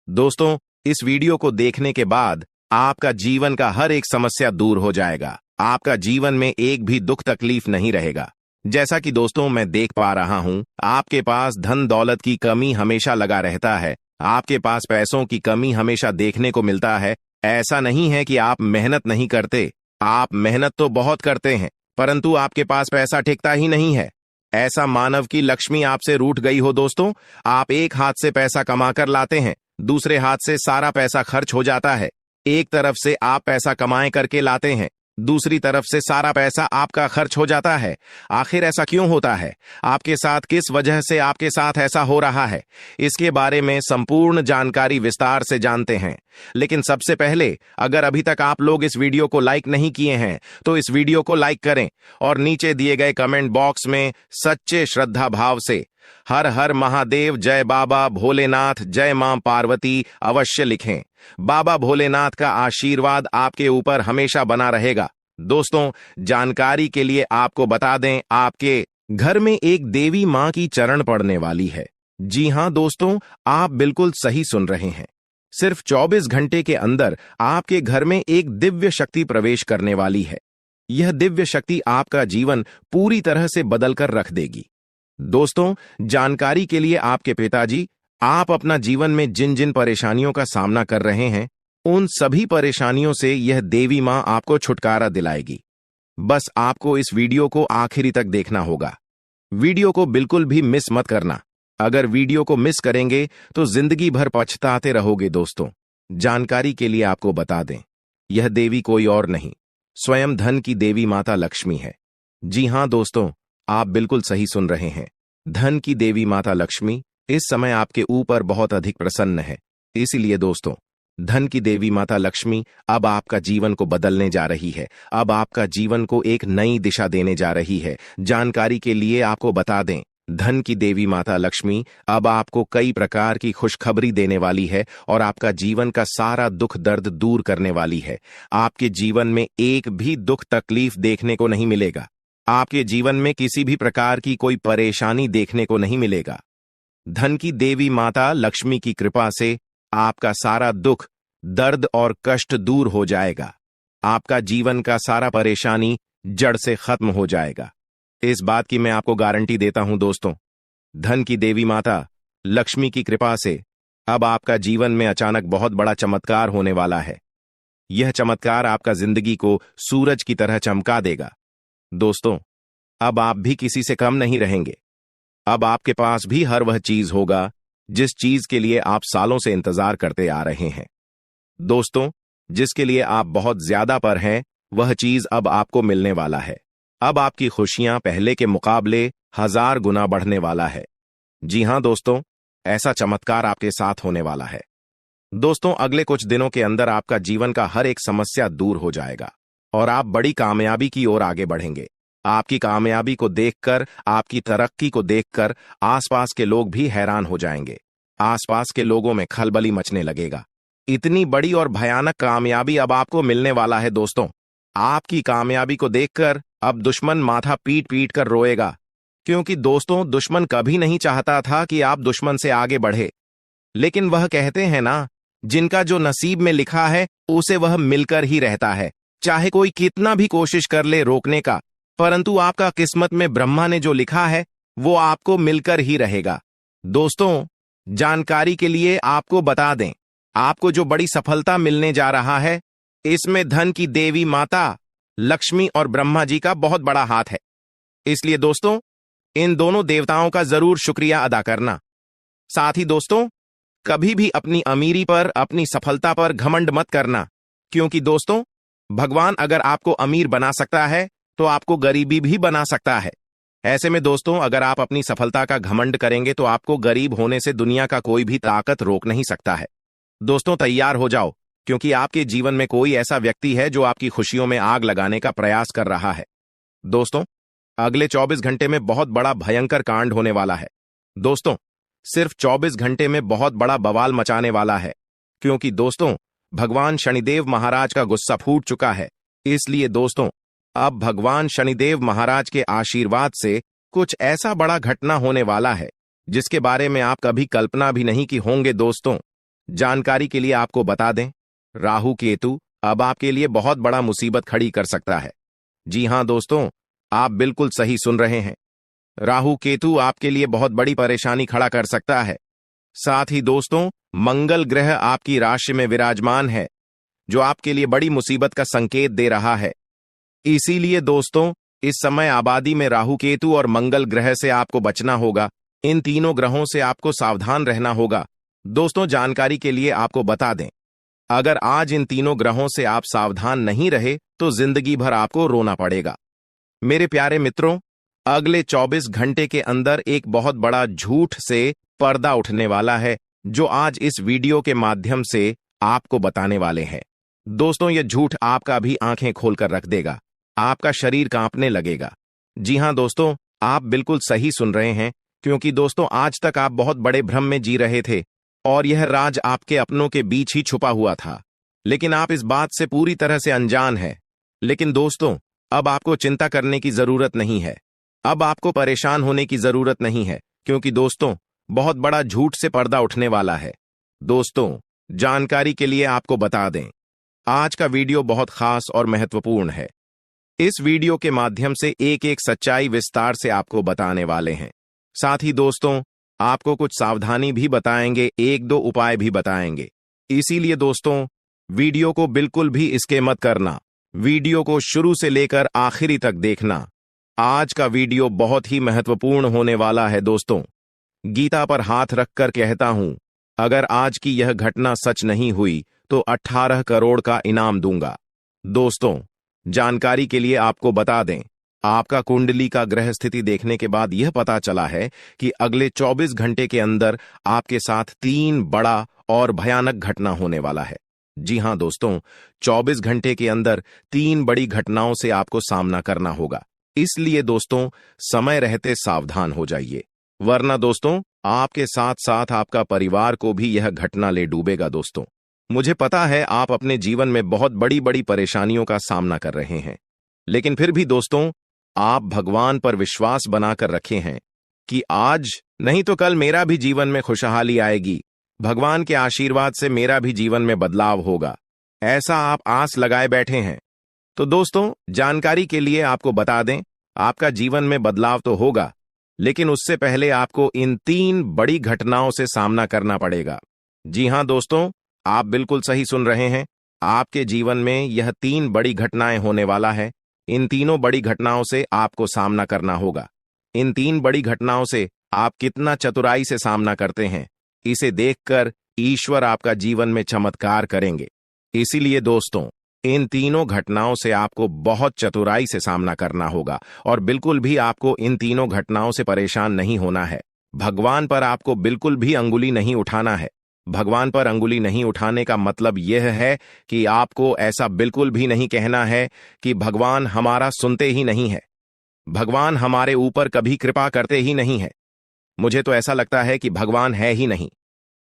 S1: दोस्तों, इस वीडियो को देखने के बाद आपका जीवन का हर एक समस्या दूर हो जाएगा। आपका जीवन में एक भी दुख तकलीफ नहीं रहेगा। जैसा कि दोस्तों मैं देख पा रहा हूं, आपके पास धन दौलत की कमी हमेशा लगा रहता है। आपके पास पैसों की कमी हमेशा देखने को मिलता है। ऐसा नहीं है कि आप मेहनत नहीं करते, आप मेहनत तो बहुत करते हैं, परंतु आपके पास पैसा टिकता ही नहीं है। ऐसा मानव की लक्ष्मी आपसे रूठ गई हो। दोस्तों, आप एक हाथ से पैसा कमाकर लाते हैं, दूसरे हाथ से सारा पैसा खर्च हो जाता है। एक तरफ से आप पैसा कमाए करके लाते हैं, दूसरी तरफ से सारा पैसा आपका खर्च हो जाता है। आखिर ऐसा क्यों होता है? आपके साथ किस वजह से आपके साथ ऐसा हो रहा है? इसके बारे में संपूर्ण जानकारी विस्तार से जानते हैं। लेकिन सबसे पहले, अगर अभी तक आप लोग इस वीडियो को लाइक नहीं किए हैं तो इस वीडियो को लाइक करें और नीचे दिए गए कमेंट बॉक्स में सच्चे श्रद्धा भाव से हर हर महादेव, जय बाबा भोलेनाथ, जय मां पार्वती अवश्य लिखें। बाबा भोलेनाथ का आशीर्वाद आपके ऊपर हमेशा बना रहेगा। दोस्तों, जानकारी के लिए आपको बता दें, आपके घर में एक देवी मां की चरण पड़ने वाली है। जी हां दोस्तों, आप बिल्कुल सही सुन रहे हैं। सिर्फ 24 घंटे के अंदर आपके घर में एक दिव्य शक्ति प्रवेश करने वाली है। यह दिव्य शक्ति आपका जीवन पूरी तरह से बदलकर रख देगी। दोस्तों, जानकारी के लिए आपके पिताजी, आप अपना जीवन में जिन जिन परेशानियों का सामना कर रहे हैं, उन सभी परेशानियों से यह देवी मां आपको छुटकारा दिलाएगी। बस आपको इस वीडियो को आखिरी तक देखना होगा। वीडियो को बिल्कुल भी मिस मत करना। अगर वीडियो को मिस करेंगे तो जिंदगी भर पछताते रहोगे। दोस्तों, जानकारी के लिए आपको बता दें, यह देवी कोई और नहीं, स्वयं धन की देवी माता लक्ष्मी है। जी हां दोस्तों, आप बिल्कुल सही सुन रहे हैं। धन की देवी माता लक्ष्मी इस समय आपके ऊपर बहुत अधिक प्रसन्न है। इसीलिए दोस्तों, धन की देवी माता लक्ष्मी अब आपका जीवन को बदलने जा रही है। अब आपका जीवन को एक नई दिशा देने जा रही है। जानकारी के लिए आपको बता दें, धन की देवी माता लक्ष्मी अब आपको कई प्रकार की खुशखबरी देने वाली है और आपका जीवन का सारा दुख दर्द दूर करने वाली है। आपके जीवन में एक भी दुख तकलीफ देखने को नहीं मिलेगा। आपके जीवन में किसी भी प्रकार की कोई परेशानी देखने को नहीं मिलेगा। धन की देवी माता लक्ष्मी की कृपा से आपका सारा दुख, दर्द और कष्ट दूर हो जाएगा। आपका जीवन का सारा परेशानी जड़ से खत्म हो जाएगा। इस बात की मैं आपको गारंटी देता हूं दोस्तों। धन की देवी माता लक्ष्मी की कृपा से अब आपका जीवन में अचानक बहुत बड़ा चमत्कार होने वाला है। यह चमत्कार आपका जिंदगी को सूरज की तरह चमका देगा। दोस्तों, अब आप भी किसी से कम नहीं रहेंगे। अब आपके पास भी हर वह चीज होगा जिस चीज के लिए आप सालों से इंतजार करते आ रहे हैं। दोस्तों, जिसके लिए आप बहुत ज्यादा पर हैं, वह चीज अब आपको मिलने वाला है। अब आपकी खुशियां पहले के मुकाबले 1000 गुना बढ़ने वाला है। जी हां दोस्तों, ऐसा चमत्कार आपके साथ होने वाला है। दोस्तों, अगले कुछ दिनों के अंदर आपका जीवन का हर एक समस्या दूर हो जाएगा और आप बड़ी कामयाबी की ओर आगे बढ़ेंगे। आपकी कामयाबी को देखकर, आपकी तरक्की को देखकर आसपास के लोग भी हैरान हो जाएंगे। आसपास के लोगों में खलबली मचने लगेगा। इतनी बड़ी और भयानक कामयाबी अब आपको मिलने वाला है। दोस्तों, आपकी कामयाबी को देखकर अब दुश्मन माथा पीट पीट कर रोएगा, क्योंकि दोस्तों, दुश्मन कभी नहीं चाहता था कि आप दुश्मन से आगे बढ़े। लेकिन वह कहते हैं ना, जिनका जो नसीब में लिखा है उसे वह मिलकर ही रहता है। चाहे कोई कितना भी कोशिश कर ले रोकने का, परंतु आपका किस्मत में ब्रह्मा ने जो लिखा है वो आपको मिलकर ही रहेगा। दोस्तों, जानकारी के लिए आपको बता दें, आपको जो बड़ी सफलता मिलने जा रहा है, इसमें धन की देवी माता लक्ष्मी और ब्रह्मा जी का बहुत बड़ा हाथ है। इसलिए दोस्तों, इन दोनों देवताओं का जरूर शुक्रिया अदा करना। साथ ही दोस्तों, कभी भी अपनी अमीरी पर, अपनी सफलता पर घमंड मत करना, क्योंकि दोस्तों, भगवान अगर आपको अमीर बना सकता है तो आपको गरीबी भी बना सकता है। ऐसे में दोस्तों, अगर आप अपनी सफलता का घमंड करेंगे तो आपको गरीब होने से दुनिया का कोई भी ताकत रोक नहीं सकता है। दोस्तों, तैयार हो जाओ, क्योंकि आपके जीवन में कोई ऐसा व्यक्ति है जो आपकी खुशियों में आग लगाने का प्रयास कर रहा है। दोस्तों, अगले 24 घंटे में बहुत बड़ा भयंकर कांड होने वाला है। दोस्तों, सिर्फ 24 घंटे में बहुत बड़ा बवाल मचाने वाला है, क्योंकि दोस्तों, भगवान शनिदेव महाराज का गुस्सा फूट चुका है। इसलिए दोस्तों, अब भगवान शनिदेव महाराज के आशीर्वाद से कुछ ऐसा बड़ा घटना होने वाला है जिसके बारे में आप कभी कल्पना भी नहीं की होंगे। दोस्तों, जानकारी के लिए आपको बता दें, राहु केतु अब आपके लिए बहुत बड़ा मुसीबत खड़ी कर सकता है। जी हां दोस्तों, आप बिल्कुल सही सुन रहे हैं। राहु केतु आपके लिए बहुत बड़ी परेशानी खड़ा कर सकता है। साथ ही दोस्तों, मंगल ग्रह आपकी राशि में विराजमान है, जो आपके लिए बड़ी मुसीबत का संकेत दे रहा है। इसीलिए दोस्तों, इस समय आबादी में राहु केतु और मंगल ग्रह से आपको बचना होगा। इन तीनों ग्रहों से आपको सावधान रहना होगा। दोस्तों, जानकारी के लिए आपको बता दें, अगर आज इन तीनों ग्रहों से आप सावधान नहीं रहे तो जिंदगी भर आपको रोना पड़ेगा। मेरे प्यारे मित्रों, अगले 24 घंटे के अंदर एक बहुत बड़ा झूठ से पर्दा उठने वाला है, जो आज इस वीडियो के माध्यम से आपको बताने वाले हैं। दोस्तों, यह झूठ आपका भी आंखें खोलकर रख देगा, आपका शरीर कांपने लगेगा। जी हां दोस्तों, आप बिल्कुल सही सुन रहे हैं, क्योंकि दोस्तों आज तक आप बहुत बड़े भ्रम में जी रहे थे और यह राज आपके अपनों के बीच ही छुपा हुआ था, लेकिन आप इस बात से पूरी तरह से अनजान हैं। लेकिन दोस्तों, अब आपको चिंता करने की जरूरत नहीं है, अब आपको परेशान होने की जरूरत नहीं है, क्योंकि दोस्तों बहुत बड़ा झूठ से पर्दा उठने वाला है। दोस्तों, जानकारी के लिए आपको बता दें, आज का वीडियो बहुत खास और महत्वपूर्ण है। इस वीडियो के माध्यम से एक एक सच्चाई विस्तार से आपको बताने वाले हैं। साथ ही दोस्तों, आपको कुछ सावधानी भी बताएंगे, एक दो उपाय भी बताएंगे। इसीलिए दोस्तों, वीडियो को बिल्कुल भी स्किप मत करना, वीडियो को शुरू से लेकर आखिरी तक देखना। आज का वीडियो बहुत ही महत्वपूर्ण होने वाला है। दोस्तों, गीता पर हाथ रखकर कहता हूं, अगर आज की यह घटना सच नहीं हुई तो 18 करोड़ का इनाम दूंगा। दोस्तों, जानकारी के लिए आपको बता दें, आपका कुंडली का ग्रह स्थिति देखने के बाद यह पता चला है कि अगले 24 घंटे के अंदर आपके साथ 3 बड़ा और भयानक घटना होने वाला है। जी हां दोस्तों, 24 घंटे के अंदर 3 बड़ी घटनाओं से आपको सामना करना होगा। इसलिए दोस्तों, समय रहते सावधान हो जाइए, वरना दोस्तों आपके साथ साथ आपका परिवार को भी यह घटना ले डूबेगा। दोस्तों, मुझे पता है आप अपने जीवन में बहुत बड़ी बड़ी परेशानियों का सामना कर रहे हैं, लेकिन फिर भी दोस्तों आप भगवान पर विश्वास बनाकर रखे हैं कि आज नहीं तो कल मेरा भी जीवन में खुशहाली आएगी, भगवान के आशीर्वाद से मेरा भी जीवन में बदलाव होगा, ऐसा आप आस लगाए बैठे हैं। तो दोस्तों, जानकारी के लिए आपको बता दें, आपका जीवन में बदलाव तो होगा, लेकिन उससे पहले आपको इन 3 बड़ी घटनाओं से सामना करना पड़ेगा। जी हां दोस्तों, आप बिल्कुल सही सुन रहे हैं, आपके जीवन में यह 3 बड़ी घटनाएं होने वाला है। इन तीनों बड़ी घटनाओं से आपको सामना करना होगा। इन 3 बड़ी घटनाओं से आप कितना चतुराई से सामना करते हैं, इसे देखकर ईश्वर आपका जीवन में चमत्कार करेंगे। इसीलिए दोस्तों, इन तीनों घटनाओं से आपको बहुत चतुराई से सामना करना होगा और बिल्कुल भी आपको इन तीनों घटनाओं से परेशान नहीं होना है। भगवान पर आपको बिल्कुल भी अंगुली नहीं उठाना है। भगवान पर अंगुली नहीं उठाने का मतलब यह है कि आपको ऐसा बिल्कुल भी नहीं कहना है कि भगवान हमारा सुनते ही नहीं है, भगवान हमारे ऊपर कभी कृपा करते ही नहीं है, मुझे तो ऐसा लगता है कि भगवान है ही नहीं।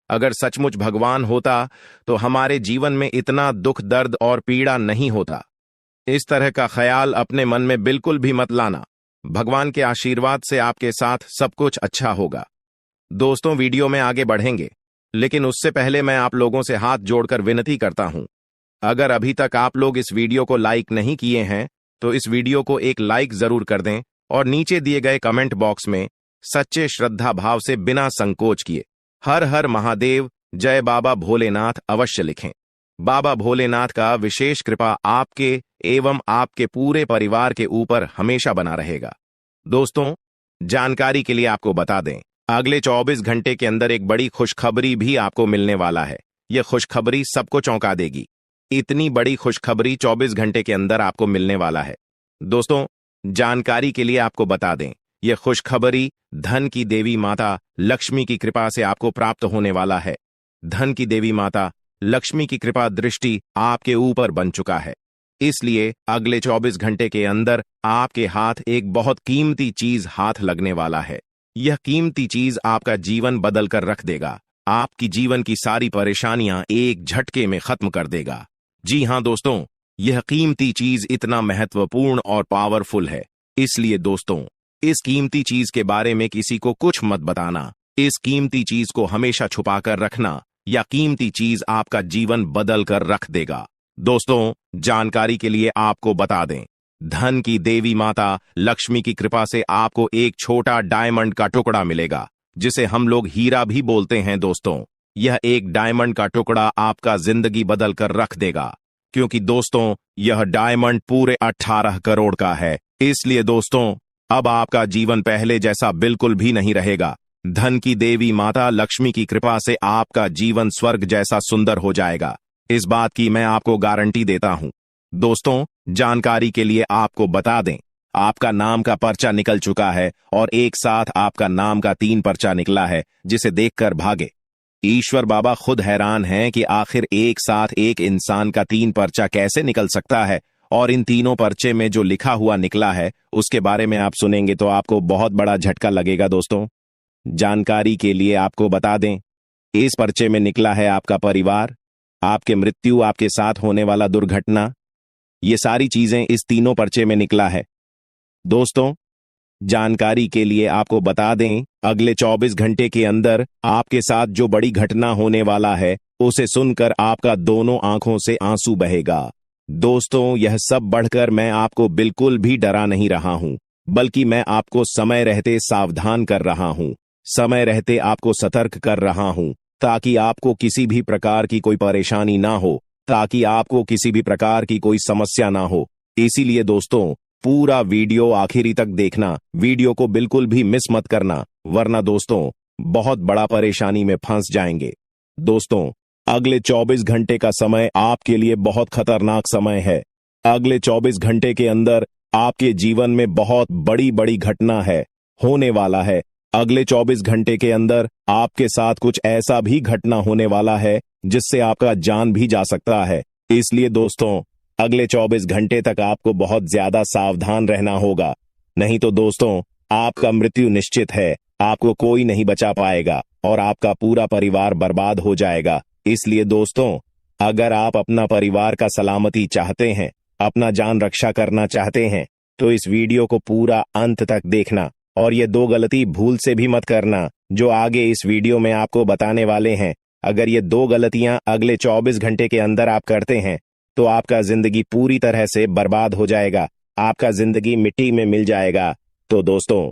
S1: अगर सचमुच भगवान होता तो हमारे जीवन में इतना दुख, दर्द और पीड़ा नहीं होता। इस तरह का ख्याल अपने मन में बिल्कुल भी मत लाना। भगवान के आशीर्वाद से आपके साथ सब कुछ अच्छा होगा। दोस्तों, वीडियो में आगे बढ़ेंगे, लेकिन उससे पहले मैं आप लोगों से हाथ जोड़कर विनती करता हूं, अगर अभी तक आप लोग इस वीडियो को लाइक नहीं किए हैं तो इस वीडियो को एक लाइक जरूर कर दें और नीचे दिए गए कमेंट बॉक्स में सच्चे श्रद्धा भाव से बिना संकोच किए हर हर महादेव, जय बाबा भोलेनाथ अवश्य लिखें। बाबा भोलेनाथ का विशेष कृपा आपके एवं आपके पूरे परिवार के ऊपर हमेशा बना रहेगा। दोस्तों, जानकारी के लिए आपको बता दें, अगले 24 घंटे के अंदर एक बड़ी खुशखबरी भी आपको मिलने वाला है। यह खुशखबरी सबको चौंका देगी। इतनी बड़ी खुशखबरी 24 घंटे के अंदर आपको मिलने वाला है। दोस्तों, जानकारी के लिए आपको बता दें, यह खुशखबरी धन की देवी माता लक्ष्मी की कृपा से आपको प्राप्त होने वाला है। धन की देवी माता लक्ष्मी की कृपा दृष्टि आपके ऊपर बन चुका है। इसलिए अगले 24 घंटे के अंदर आपके हाथ एक बहुत कीमती चीज हाथ लगने वाला है। यह कीमती चीज आपका जीवन बदल कर रख देगा, आपकी जीवन की सारी परेशानियां एक झटके में खत्म कर देगा। जी हां दोस्तों, यह कीमती चीज इतना महत्वपूर्ण और पावरफुल है, इसलिए दोस्तों इस कीमती चीज के बारे में किसी को कुछ मत बताना। इस कीमती चीज को हमेशा छुपा कर रखना, या कीमती चीज आपका जीवन बदल कर रख देगा। दोस्तों, जानकारी के लिए आपको बता दें, धन की देवी माता लक्ष्मी की कृपा से आपको एक छोटा डायमंड का टुकड़ा मिलेगा, जिसे हम लोग हीरा भी बोलते हैं। दोस्तों, यह एक डायमंड का टुकड़ा आपका जिंदगी बदल कर रख देगा, क्योंकि दोस्तों यह डायमंड पूरे 18 करोड़ का है। इसलिए दोस्तों अब आपका जीवन पहले जैसा बिल्कुल भी नहीं रहेगा। धन की देवी माता लक्ष्मी की कृपा से आपका जीवन स्वर्ग जैसा सुंदर हो जाएगा। इस बात की मैं आपको गारंटी देता हूं। दोस्तों, जानकारी के लिए आपको बता दें, आपका नाम का पर्चा निकल चुका है और एक साथ आपका नाम का 3 पर्चा निकला है, जिसे देखकर भागे। ईश्वर बाबा खुद हैरान हैं कि आखिर एक साथ एक इंसान का 3 पर्चा कैसे निकल सकता है, और इन तीनों पर्चे में जो लिखा हुआ निकला है उसके बारे में आप सुनेंगे तो आपको बहुत बड़ा झटका लगेगा। दोस्तों, जानकारी के लिए आपको बता दें, इस पर्चे में निकला है आपका परिवार, आपके मृत्यु, आपके साथ होने वाला दुर्घटना, ये सारी चीजें इस तीनों पर्चे में निकला है। दोस्तों, जानकारी के लिए आपको बता दें, अगले 24 घंटे के अंदर आपके साथ जो बड़ी घटना होने वाला है उसे सुनकर आपका दोनों आंखों से आंसू बहेगा। दोस्तों, यह सब बढ़कर मैं आपको बिल्कुल भी डरा नहीं रहा हूं, बल्कि मैं आपको समय रहते सावधान कर रहा हूं, समय रहते आपको सतर्क कर रहा हूं, ताकि आपको किसी भी प्रकार की कोई परेशानी ना हो, ताकि आपको किसी भी प्रकार की कोई समस्या ना हो। इसीलिए दोस्तों, पूरा वीडियो आखिरी तक देखना, वीडियो को बिल्कुल भी मिस मत करना, वरना दोस्तों बहुत बड़ा परेशानी में फंस जाएंगे। दोस्तों, अगले 24 घंटे का समय आपके लिए बहुत खतरनाक समय है। अगले 24 घंटे के अंदर आपके जीवन में बहुत बड़ी बड़ी घटना है, होने वाला है। अगले 24 घंटे के अंदर आपके साथ कुछ ऐसा भी घटना होने वाला है जिससे आपका जान भी जा सकता है। इसलिए दोस्तों, अगले 24 घंटे तक आपको बहुत ज्यादा सावधान रहना होगा, नहीं तो दोस्तों आपका मृत्यु निश्चित है, आपको कोई नहीं बचा पाएगा और आपका पूरा परिवार बर्बाद हो जाएगा। इसलिए दोस्तों, अगर आप अपना परिवार का सलामती चाहते हैं, अपना जान रक्षा करना चाहते हैं, तो इस वीडियो को पूरा अंत तक देखना और ये 2 गलती भूल से भी मत करना जो आगे इस वीडियो में आपको बताने वाले हैं। अगर ये 2 गलतियां अगले 24 घंटे के अंदर आप करते हैं तो आपका जिंदगी पूरी तरह से बर्बाद हो जाएगा, आपका जिंदगी मिट्टी में मिल जाएगा। तो दोस्तों,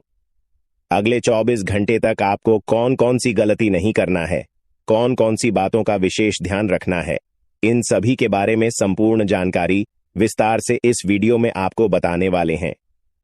S1: अगले 24 घंटे तक आपको कौन कौन सी गलती नहीं करना है, कौन कौन सी बातों का विशेष ध्यान रखना है, इन सभी के बारे में संपूर्ण जानकारी विस्तार से इस वीडियो में आपको बताने वाले हैं।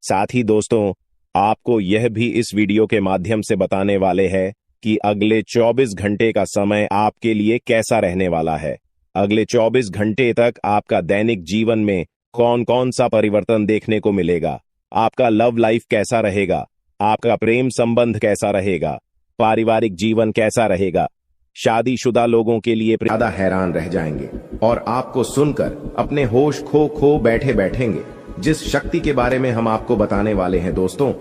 S1: साथ ही दोस्तों, आपको यह भी इस वीडियो के माध्यम से बताने वाले हैं कि अगले 24 घंटे का समय आपके लिए कैसा रहने वाला है। अगले 24 घंटे तक आपका दैनिक जीवन में कौन कौन सा परिवर्तन देखने को मिलेगा, आपका लव लाइफ कैसा रहेगा, आपका प्रेम संबंध कैसा रहेगा, पारिवारिक जीवन कैसा रहेगा। शादीशुदा लोगों के लिए ज्यादा हैरान रह जाएंगे और आपको सुनकर अपने होश खो बैठे बैठेंगे। जिस शक्ति के बारे में हम आपको बताने वाले हैं दोस्तों,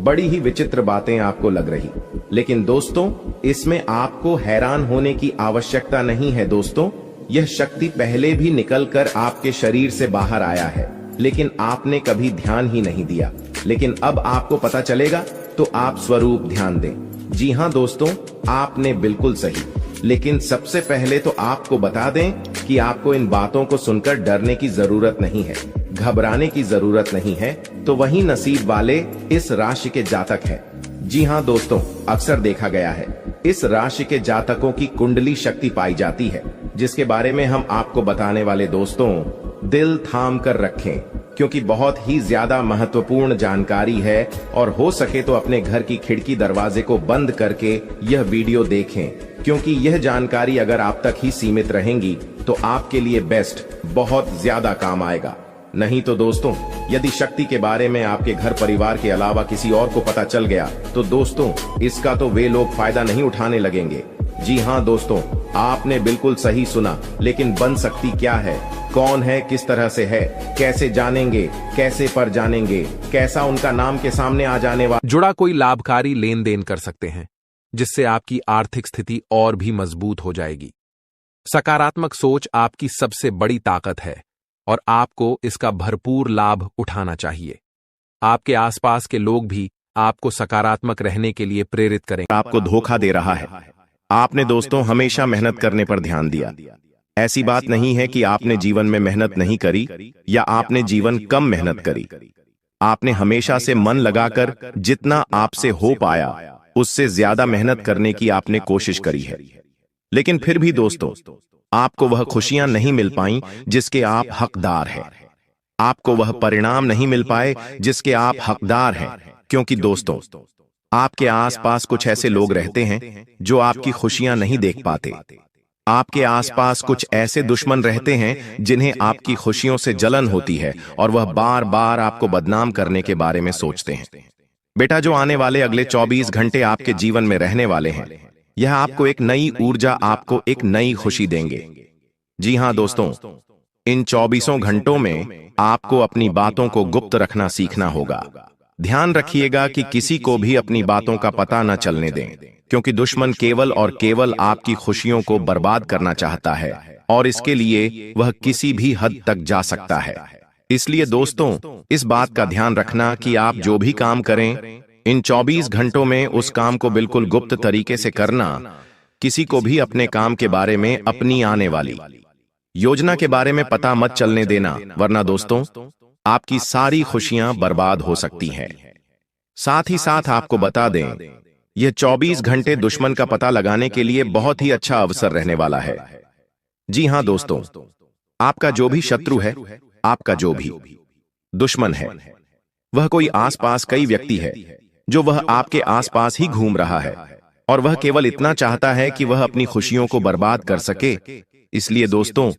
S1: बड़ी ही विचित्र बातें आपको लग रही, लेकिन दोस्तों इसमें आपको हैरान होने की आवश्यकता नहीं है। दोस्तों, यह शक्ति पहले भी निकलकर आपके शरीर से बाहर आया है, लेकिन आपने कभी ध्यान ही नहीं दिया। लेकिन अब आपको पता चलेगा तो आप स्वरूप ध्यान दें। जी हाँ दोस्तों, आपने बिल्कुल सही। लेकिन सबसे पहले तो आपको बता दें कि आपको इन बातों को सुनकर डरने की जरूरत नहीं है, घबराने की जरूरत नहीं है। तो वही नसीब वाले इस राशि के जातक हैं। जी हाँ दोस्तों, अक्सर देखा गया है इस राशि के जातकों की कुंडली शक्ति पाई जाती है, जिसके बारे में हम आपको बताने वाले दोस्तों दिल थाम कर रखें, क्योंकि बहुत ही ज्यादा महत्वपूर्ण जानकारी है। और हो सके तो अपने घर की खिड़की दरवाजे को बंद करके यह वीडियो देखें, क्योंकि यह जानकारी अगर आप तक ही सीमित रहेंगी तो आपके लिए बेस्ट बहुत ज्यादा काम आएगा। नहीं तो दोस्तों, यदि शक्ति के बारे में आपके घर परिवार के अलावा किसी और को पता चल गया तो दोस्तों इसका तो वे लोग फायदा नहीं उठाने लगेंगे। जी हाँ दोस्तों, आपने बिल्कुल सही सुना। लेकिन बन सकती क्या है, कौन है, किस तरह से है, कैसे जानेंगे, कैसे पर जानेंगे, कैसा उनका नाम के सामने आ जाने वाला
S2: जुड़ा कोई लाभकारी लेन देन कर सकते हैं, जिससे आपकी आर्थिक स्थिति और भी मजबूत हो जाएगी। सकारात्मक सोच आपकी सबसे बड़ी ताकत है और आपको इसका भरपूर लाभ उठाना चाहिए। आपके आसपास के लोग भी आपको सकारात्मक रहने के लिए प्रेरित करेंगे।
S1: आपको धोखा दे रहा है। आपने दोस्तों हमेशा मेहनत करने पर ध्यान दिया। ऐसी बात नहीं है कि आपने जीवन में मेहनत नहीं करी या आपने जीवन कम मेहनत करी। आपने हमेशा से मन लगाकर जितना आपसे हो पाया उससे ज्यादा मेहनत करने की आपने कोशिश करी है। लेकिन फिर भी दोस्तों, आपको वह खुशियां नहीं मिल पाई जिसके आप हकदार हैं। आपको वह परिणाम नहीं मिल पाए जिसके आप हकदार हैं, क्योंकि दोस्तों आपके आसपास कुछ ऐसे लोग रहते हैं जो आपकी खुशियां नहीं देख पाते। आपके आसपास कुछ ऐसे दुश्मन रहते हैं जिन्हें आपकी खुशियों से जलन होती है और वह बार बार आपको बदनाम करने के बारे में सोचते हैं। बेटा, जो आने वाले अगले 24 घंटे आपके जीवन में रहने वाले हैं, यह आपको एक नई ऊर्जा, आपको एक नई खुशी देंगे। जी हां दोस्तों, इन 24 घंटों में आपको अपनी बातों को गुप्त रखना सीखना होगा। ध्यान रखिएगा कि किसी को भी अपनी बातों का पता न चलने दें, क्योंकि दुश्मन केवल और केवल आपकी खुशियों को बर्बाद करना चाहता है और इसके लिए वह किसी भी हद तक जा सकता है। इसलिए दोस्तों, इस बात का ध्यान रखना कि आप जो भी काम करें, इन 24 घंटों में उस काम को बिल्कुल गुप्त तरीके से करना। किसी को भी अपने काम के बारे में, अपनी आने वाली योजना के बारे में पता मत चलने देना, वरना दोस्तों आपकी सारी खुशियां बर्बाद हो सकती हैं। साथ ही साथ आपको बता दें, यह 24 घंटे दुश्मन का पता लगाने के लिए बहुत ही अच्छा अवसर रहने वाला है। जी हां दोस्तों, आपका जो भी शत्रु है, आपका जो भी दुश्मन है, वह कोई आसपास कई व्यक्ति है जो वह आपके आसपास ही घूम रहा है और वह केवल इतना चाहता है कि वह अपनी खुशियों को बर्बाद कर सके। इसलिए दोस्तों,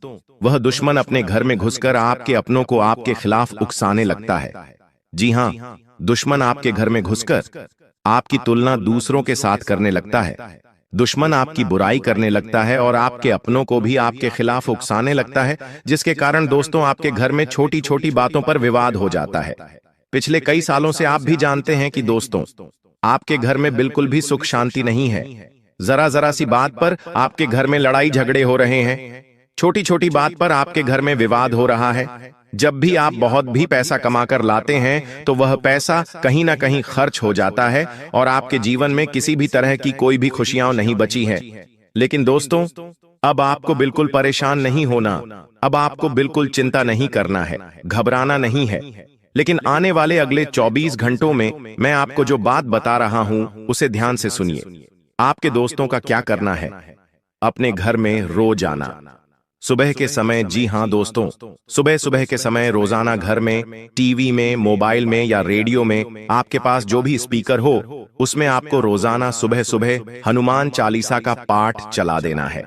S1: वह दुश्मन अपने घर में घुसकर आपके अपनों को आपके खिलाफ उकसाने लगता है। जी हां, दुश्मन आपके घर में घुसकर आपकी तुलना दूसरों के साथ करने लगता है। दुश्मन आपकी बुराई करने लगता है और आपके अपनों को भी आपके खिलाफ उकसाने लगता है, जिसके कारण दोस्तों आपके घर में छोटी छोटी बातों पर विवाद हो जाता है। पिछले कई सालों से आप भी जानते हैं कि दोस्तों, आपके घर में बिल्कुल भी सुख शांति नहीं है। जरा जरा सी बात पर आपके घर में लड़ाई झगड़े हो रहे हैं। छोटी छोटी बात पर आपके घर में विवाद हो रहा है। जब भी आप बहुत भी पैसा कमाकर लाते हैं तो वह पैसा कहीं ना कहीं खर्च हो जाता है और आपके जीवन में किसी भी तरह की कोई भी खुशियां नहीं बची हैं। लेकिन दोस्तों, अब आपको बिल्कुल परेशान नहीं होना, अब आपको बिल्कुल चिंता नहीं करना है, घबराना नहीं है। लेकिन आने वाले अगले 24 घंटों में मैं आपको जो बात बता रहा हूं उसे ध्यान से सुनिए। आपके दोस्तों का क्या करना है? अपने घर में रोज आना सुबह के समय। जी हां दोस्तों, सुबह सुबह के समय रोजाना घर में, टीवी में, मोबाइल में या रेडियो में, आपके पास जो भी स्पीकर हो, उसमें आपको रोजाना सुबह सुबह हनुमान चालीसा का पाठ चला देना है।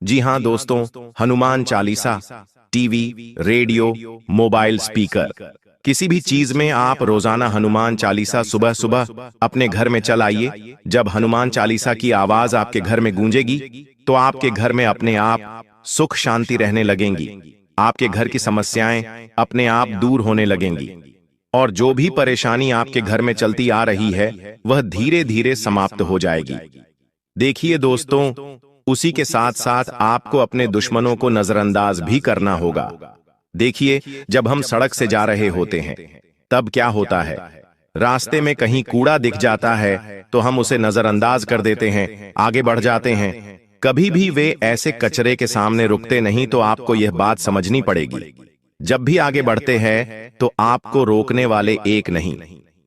S1: जी हां दोस्तों, Hanuman Chalisa, TV, radio, mobile, speaker, किसी भी चीज में आप रोजाना हनुमान चालीसा सुबह सुबह अपने घर में चलाइए। जब हनुमान चालीसा की आवाज आपके घर में गूंजेगी तो आपके घर में अपने आप सुख शांति रहने लगेंगी। आपके घर की समस्याएं अपने आप दूर होने लगेंगी और जो भी परेशानी आपके घर में चलती आ रही है वह धीरे धीरे समाप्त हो जाएगी। देखिए दोस्तों, उसी के साथ साथ आपको अपने दुश्मनों को नजरअंदाज भी करना होगा। देखिए, जब हम सड़क से जा रहे होते हैं तब क्या होता है, रास्ते में कहीं कूड़ा दिख जाता है तो हम उसे नजरअंदाज कर देते हैं, आगे बढ़ जाते हैं। कभी भी वे ऐसे कचरे के सामने रुकते नहीं। तो आपको यह बात समझनी पड़ेगी, जब भी आगे बढ़ते हैं तो आपको रोकने वाले एक नहीं,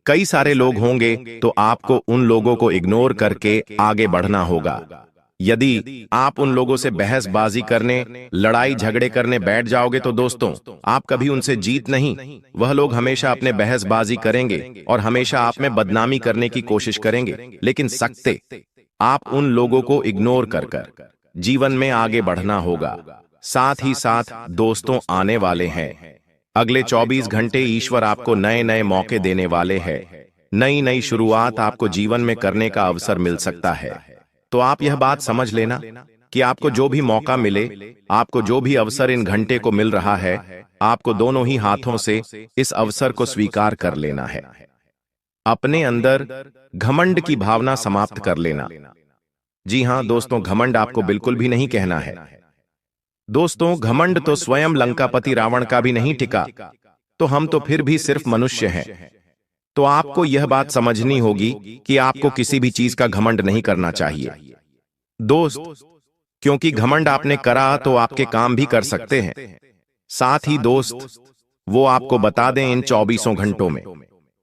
S1: कई सारे लोग होंगे, तो आपको उन लोगों को इग्नोर करके आगे बढ़ना होगा। यदि आप उन लोगों से बहसबाजी करने, लड़ाई झगड़े करने बैठ जाओगे तो दोस्तों आप कभी उनसे जीत नहीं। वह लोग हमेशा अपने बहसबाजी करेंगे और हमेशा आप में बदनामी करने की कोशिश करेंगे। लेकिन सकते आप उन लोगों को इग्नोर कर जीवन में आगे बढ़ना होगा। साथ ही साथ दोस्तों, आने वाले हैं अगले 24 घंटे ईश्वर आपको नए नए मौके देने वाले हैं। नई नई शुरुआत आपको जीवन में करने का अवसर मिल सकता है। तो आप यह बात समझ लेना कि आपको जो भी मौका मिले, आपको जो भी अवसर इन घंटे को मिल रहा है, आपको दोनों ही हाथों से इस अवसर को स्वीकार कर लेना है। अपने अंदर घमंड की भावना समाप्त कर लेना। जी हां दोस्तों, घमंड आपको बिल्कुल भी नहीं कहना है। दोस्तों, घमंड तो स्वयं लंकापति रावण का भी नहीं टिका, तो हम तो फिर भी सिर्फ मनुष्य हैं। तो आपको यह बात समझनी होगी कि आपको किसी भी चीज का घमंड नहीं करना चाहिए दोस्त, क्योंकि घमंड आपने करा तो आपके काम भी कर सकते हैं। साथ ही दोस्त, वो आपको बता दें, इन 24 घंटों में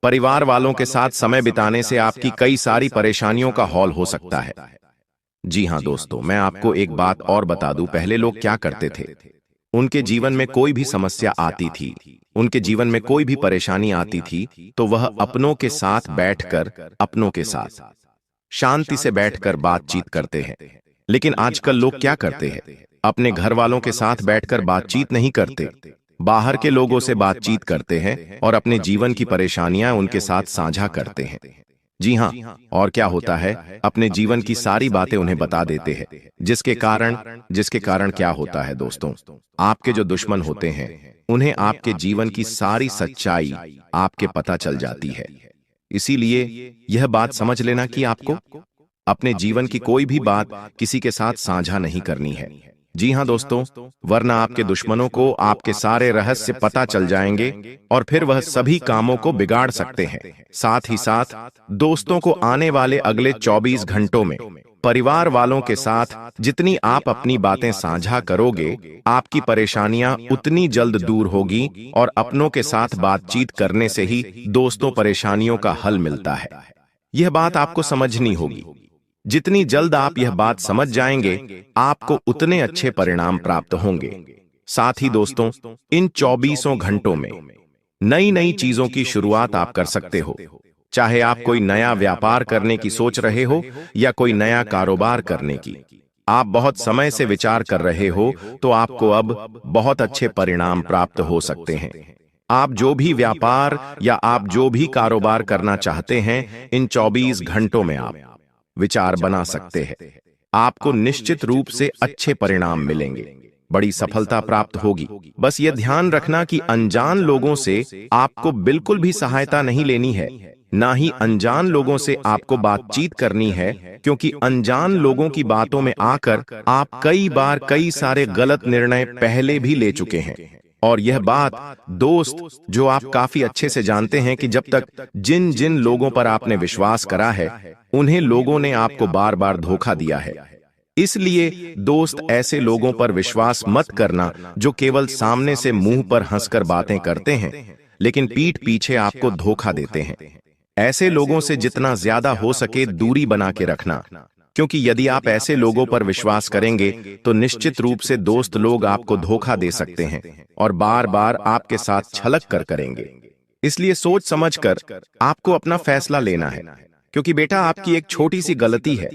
S1: परिवार वालों के साथ समय बिताने से आपकी कई सारी परेशानियों का हौल हो सकता है। जी हां दोस्तों, मैं आपको एक बात और बता दूं, पहले लोग क्या करते थे, उनके जीवन में कोई भी समस्या आती थी, उनके जीवन में कोई भी परेशानी आती थी, तो वह अपनों के साथ बैठकर, अपनों के साथ शांति से बैठकर बातचीत करते हैं। लेकिन आजकल लोग क्या करते हैं, अपने घर वालों के साथ बैठकर बातचीत नहीं करते, बाहर के लोगों से बातचीत करते हैं और अपने जीवन की परेशानियां उनके साथ साझा करते हैं। जी हाँ, और क्या होता है, अपने जीवन की सारी बातें उन्हें बता देते हैं, जिसके कारण क्या होता है दोस्तों, आपके जो दुश्मन होते हैं उन्हें आपके जीवन की सारी सच्चाई आपके पता चल जाती है। इसीलिए यह बात समझ लेना कि आपको अपने जीवन की कोई भी बात किसी के साथ साझा नहीं करनी है। जी हाँ दोस्तों, वरना आपके दुश्मनों को आपके सारे रहस्य पता चल जाएंगे और फिर वह सभी कामों को बिगाड़ सकते हैं। साथ ही साथ दोस्तों को आने वाले अगले 24 घंटों में परिवार वालों के साथ जितनी आप अपनी बातें साझा करोगे, आपकी परेशानियां उतनी जल्द दूर होगी और अपनों के साथ बातचीत करने से ही दोस्तों परेशानियों का हल मिलता है। यह बात आपको समझनी होगी। जितनी जल्द आप यह बात समझ जाएंगे, आपको उतने अच्छे परिणाम प्राप्त होंगे। साथ ही दोस्तों, इन 24 घंटों में नई नई चीजों की शुरुआत आप कर सकते हो। चाहे आप कोई नया व्यापार करने की सोच रहे हो या कोई नया कारोबार करने की आप बहुत समय से विचार कर रहे हो, तो आपको अब बहुत अच्छे परिणाम प्राप्त हो सकते हैं। आप जो भी व्यापार या आप जो भी कारोबार करना चाहते हैं, इन 24 घंटों में आप विचार बना सकते हैं। आपको निश्चित रूप से अच्छे परिणाम मिलेंगे, बड़ी सफलता प्राप्त होगी। बस यह ध्यान रखना कि अनजान लोगों से आपको बिल्कुल भी सहायता नहीं लेनी है, ना ही अनजान लोगों से आपको बातचीत करनी है, क्योंकि अनजान लोगों की बातों में आकर आप कई बार कई सारे गलत निर्णय पहले भी ले चुके हैं। और यह बात दोस्त, जो आप काफी अच्छे से जानते हैं कि जब तक जिन जिन लोगों पर आपने विश्वास करा है, उन्हें लोगों ने आपको बार बार धोखा दिया है। इसलिए दोस्त, ऐसे लोगों पर विश्वास मत करना जो केवल सामने से मुंह पर हंसकर बातें करते हैं, लेकिन पीठ पीछे आपको धोखा देते हैं। ऐसे लोगों से जितना ज्यादा हो सके दूरी बना के रखना, क्योंकि यदि आप ऐसे लोगों पर विश्वास करेंगे तो निश्चित रूप से दोस्त लोग आपको धोखा दे सकते हैं और बार बार आपके साथ छलक कर करेंगे। इसलिए सोच समझकर आपको अपना फैसला लेना है, क्योंकि बेटा, आपकी एक छोटी सी गलती है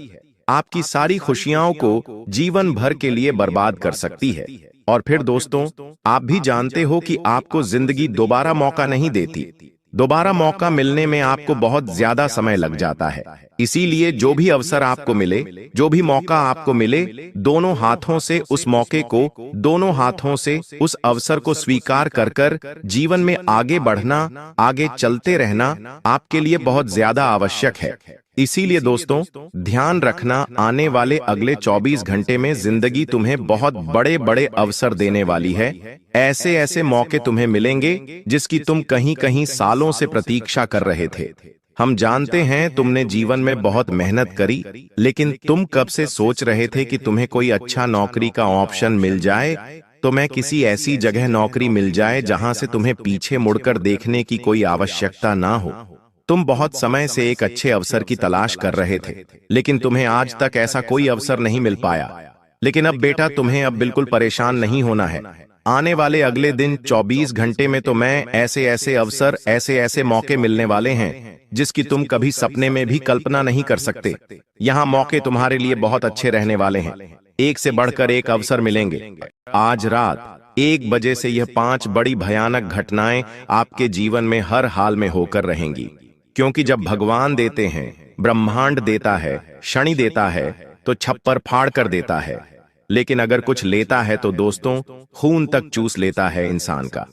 S1: आपकी सारी खुशियों को जीवन भर के लिए बर्बाद कर सकती है। और फिर दोस्तों, आप भी जानते हो कि आपको जिंदगी दोबारा मौका नहीं देती। दोबारा मौका मिलने में आपको बहुत ज्यादा समय लग जाता है। इसीलिए जो भी अवसर आपको मिले, जो भी मौका आपको मिले, दोनों हाथों से उस मौके को, दोनों हाथों से उस अवसर को स्वीकार कर कर जीवन में आगे बढ़ना, आगे चलते रहना आपके लिए बहुत ज्यादा आवश्यक है। इसीलिए दोस्तों, ध्यान रखना, आने वाले अगले 24 घंटे में जिंदगी तुम्हें बहुत बड़े बड़े अवसर देने वाली है। ऐसे ऐसे मौके तुम्हें मिलेंगे जिसकी तुम कहीं कहीं सालों से प्रतीक्षा कर रहे थे। हम जानते हैं तुमने जीवन में बहुत मेहनत करी, लेकिन तुम कब से सोच रहे थे कि तुम्हें कोई अच्छा नौकरी का ऑप्शन मिल जाए, तुम्हें किसी ऐसी जगह नौकरी मिल जाए जहां से तुम्हें पीछे मुड़कर देखने की कोई आवश्यकता ना हो। तुम बहुत समय से एक अच्छे अवसर की तलाश कर रहे थे, लेकिन तुम्हें आज तक ऐसा कोई अवसर नहीं मिल पाया। लेकिन अब बेटा, तुम्हें अब बिल्कुल परेशान नहीं होना है। आने वाले अगले दिन 24 घंटे में तो मैं ऐसे ऐसे अवसर, ऐसे ऐसे मौके मिलने वाले हैं जिसकी तुम कभी सपने में भी कल्पना नहीं कर सकते। यहाँ मौके तुम्हारे लिए बहुत अच्छे रहने वाले हैं। एक से बढ़कर एक अवसर मिलेंगे। आज रात 1 बजे से यह 5 बड़ी भयानक घटनाएं आपके जीवन में हर हाल में होकर रहेंगी, क्योंकि जब भगवान देते हैं, ब्रह्मांड देता है, शनि देता है, तो छप्पर फाड़ कर देता है। लेकिन अगर कुछ लेता है तो दोस्तों, खून तक चूस लेता है इंसान का।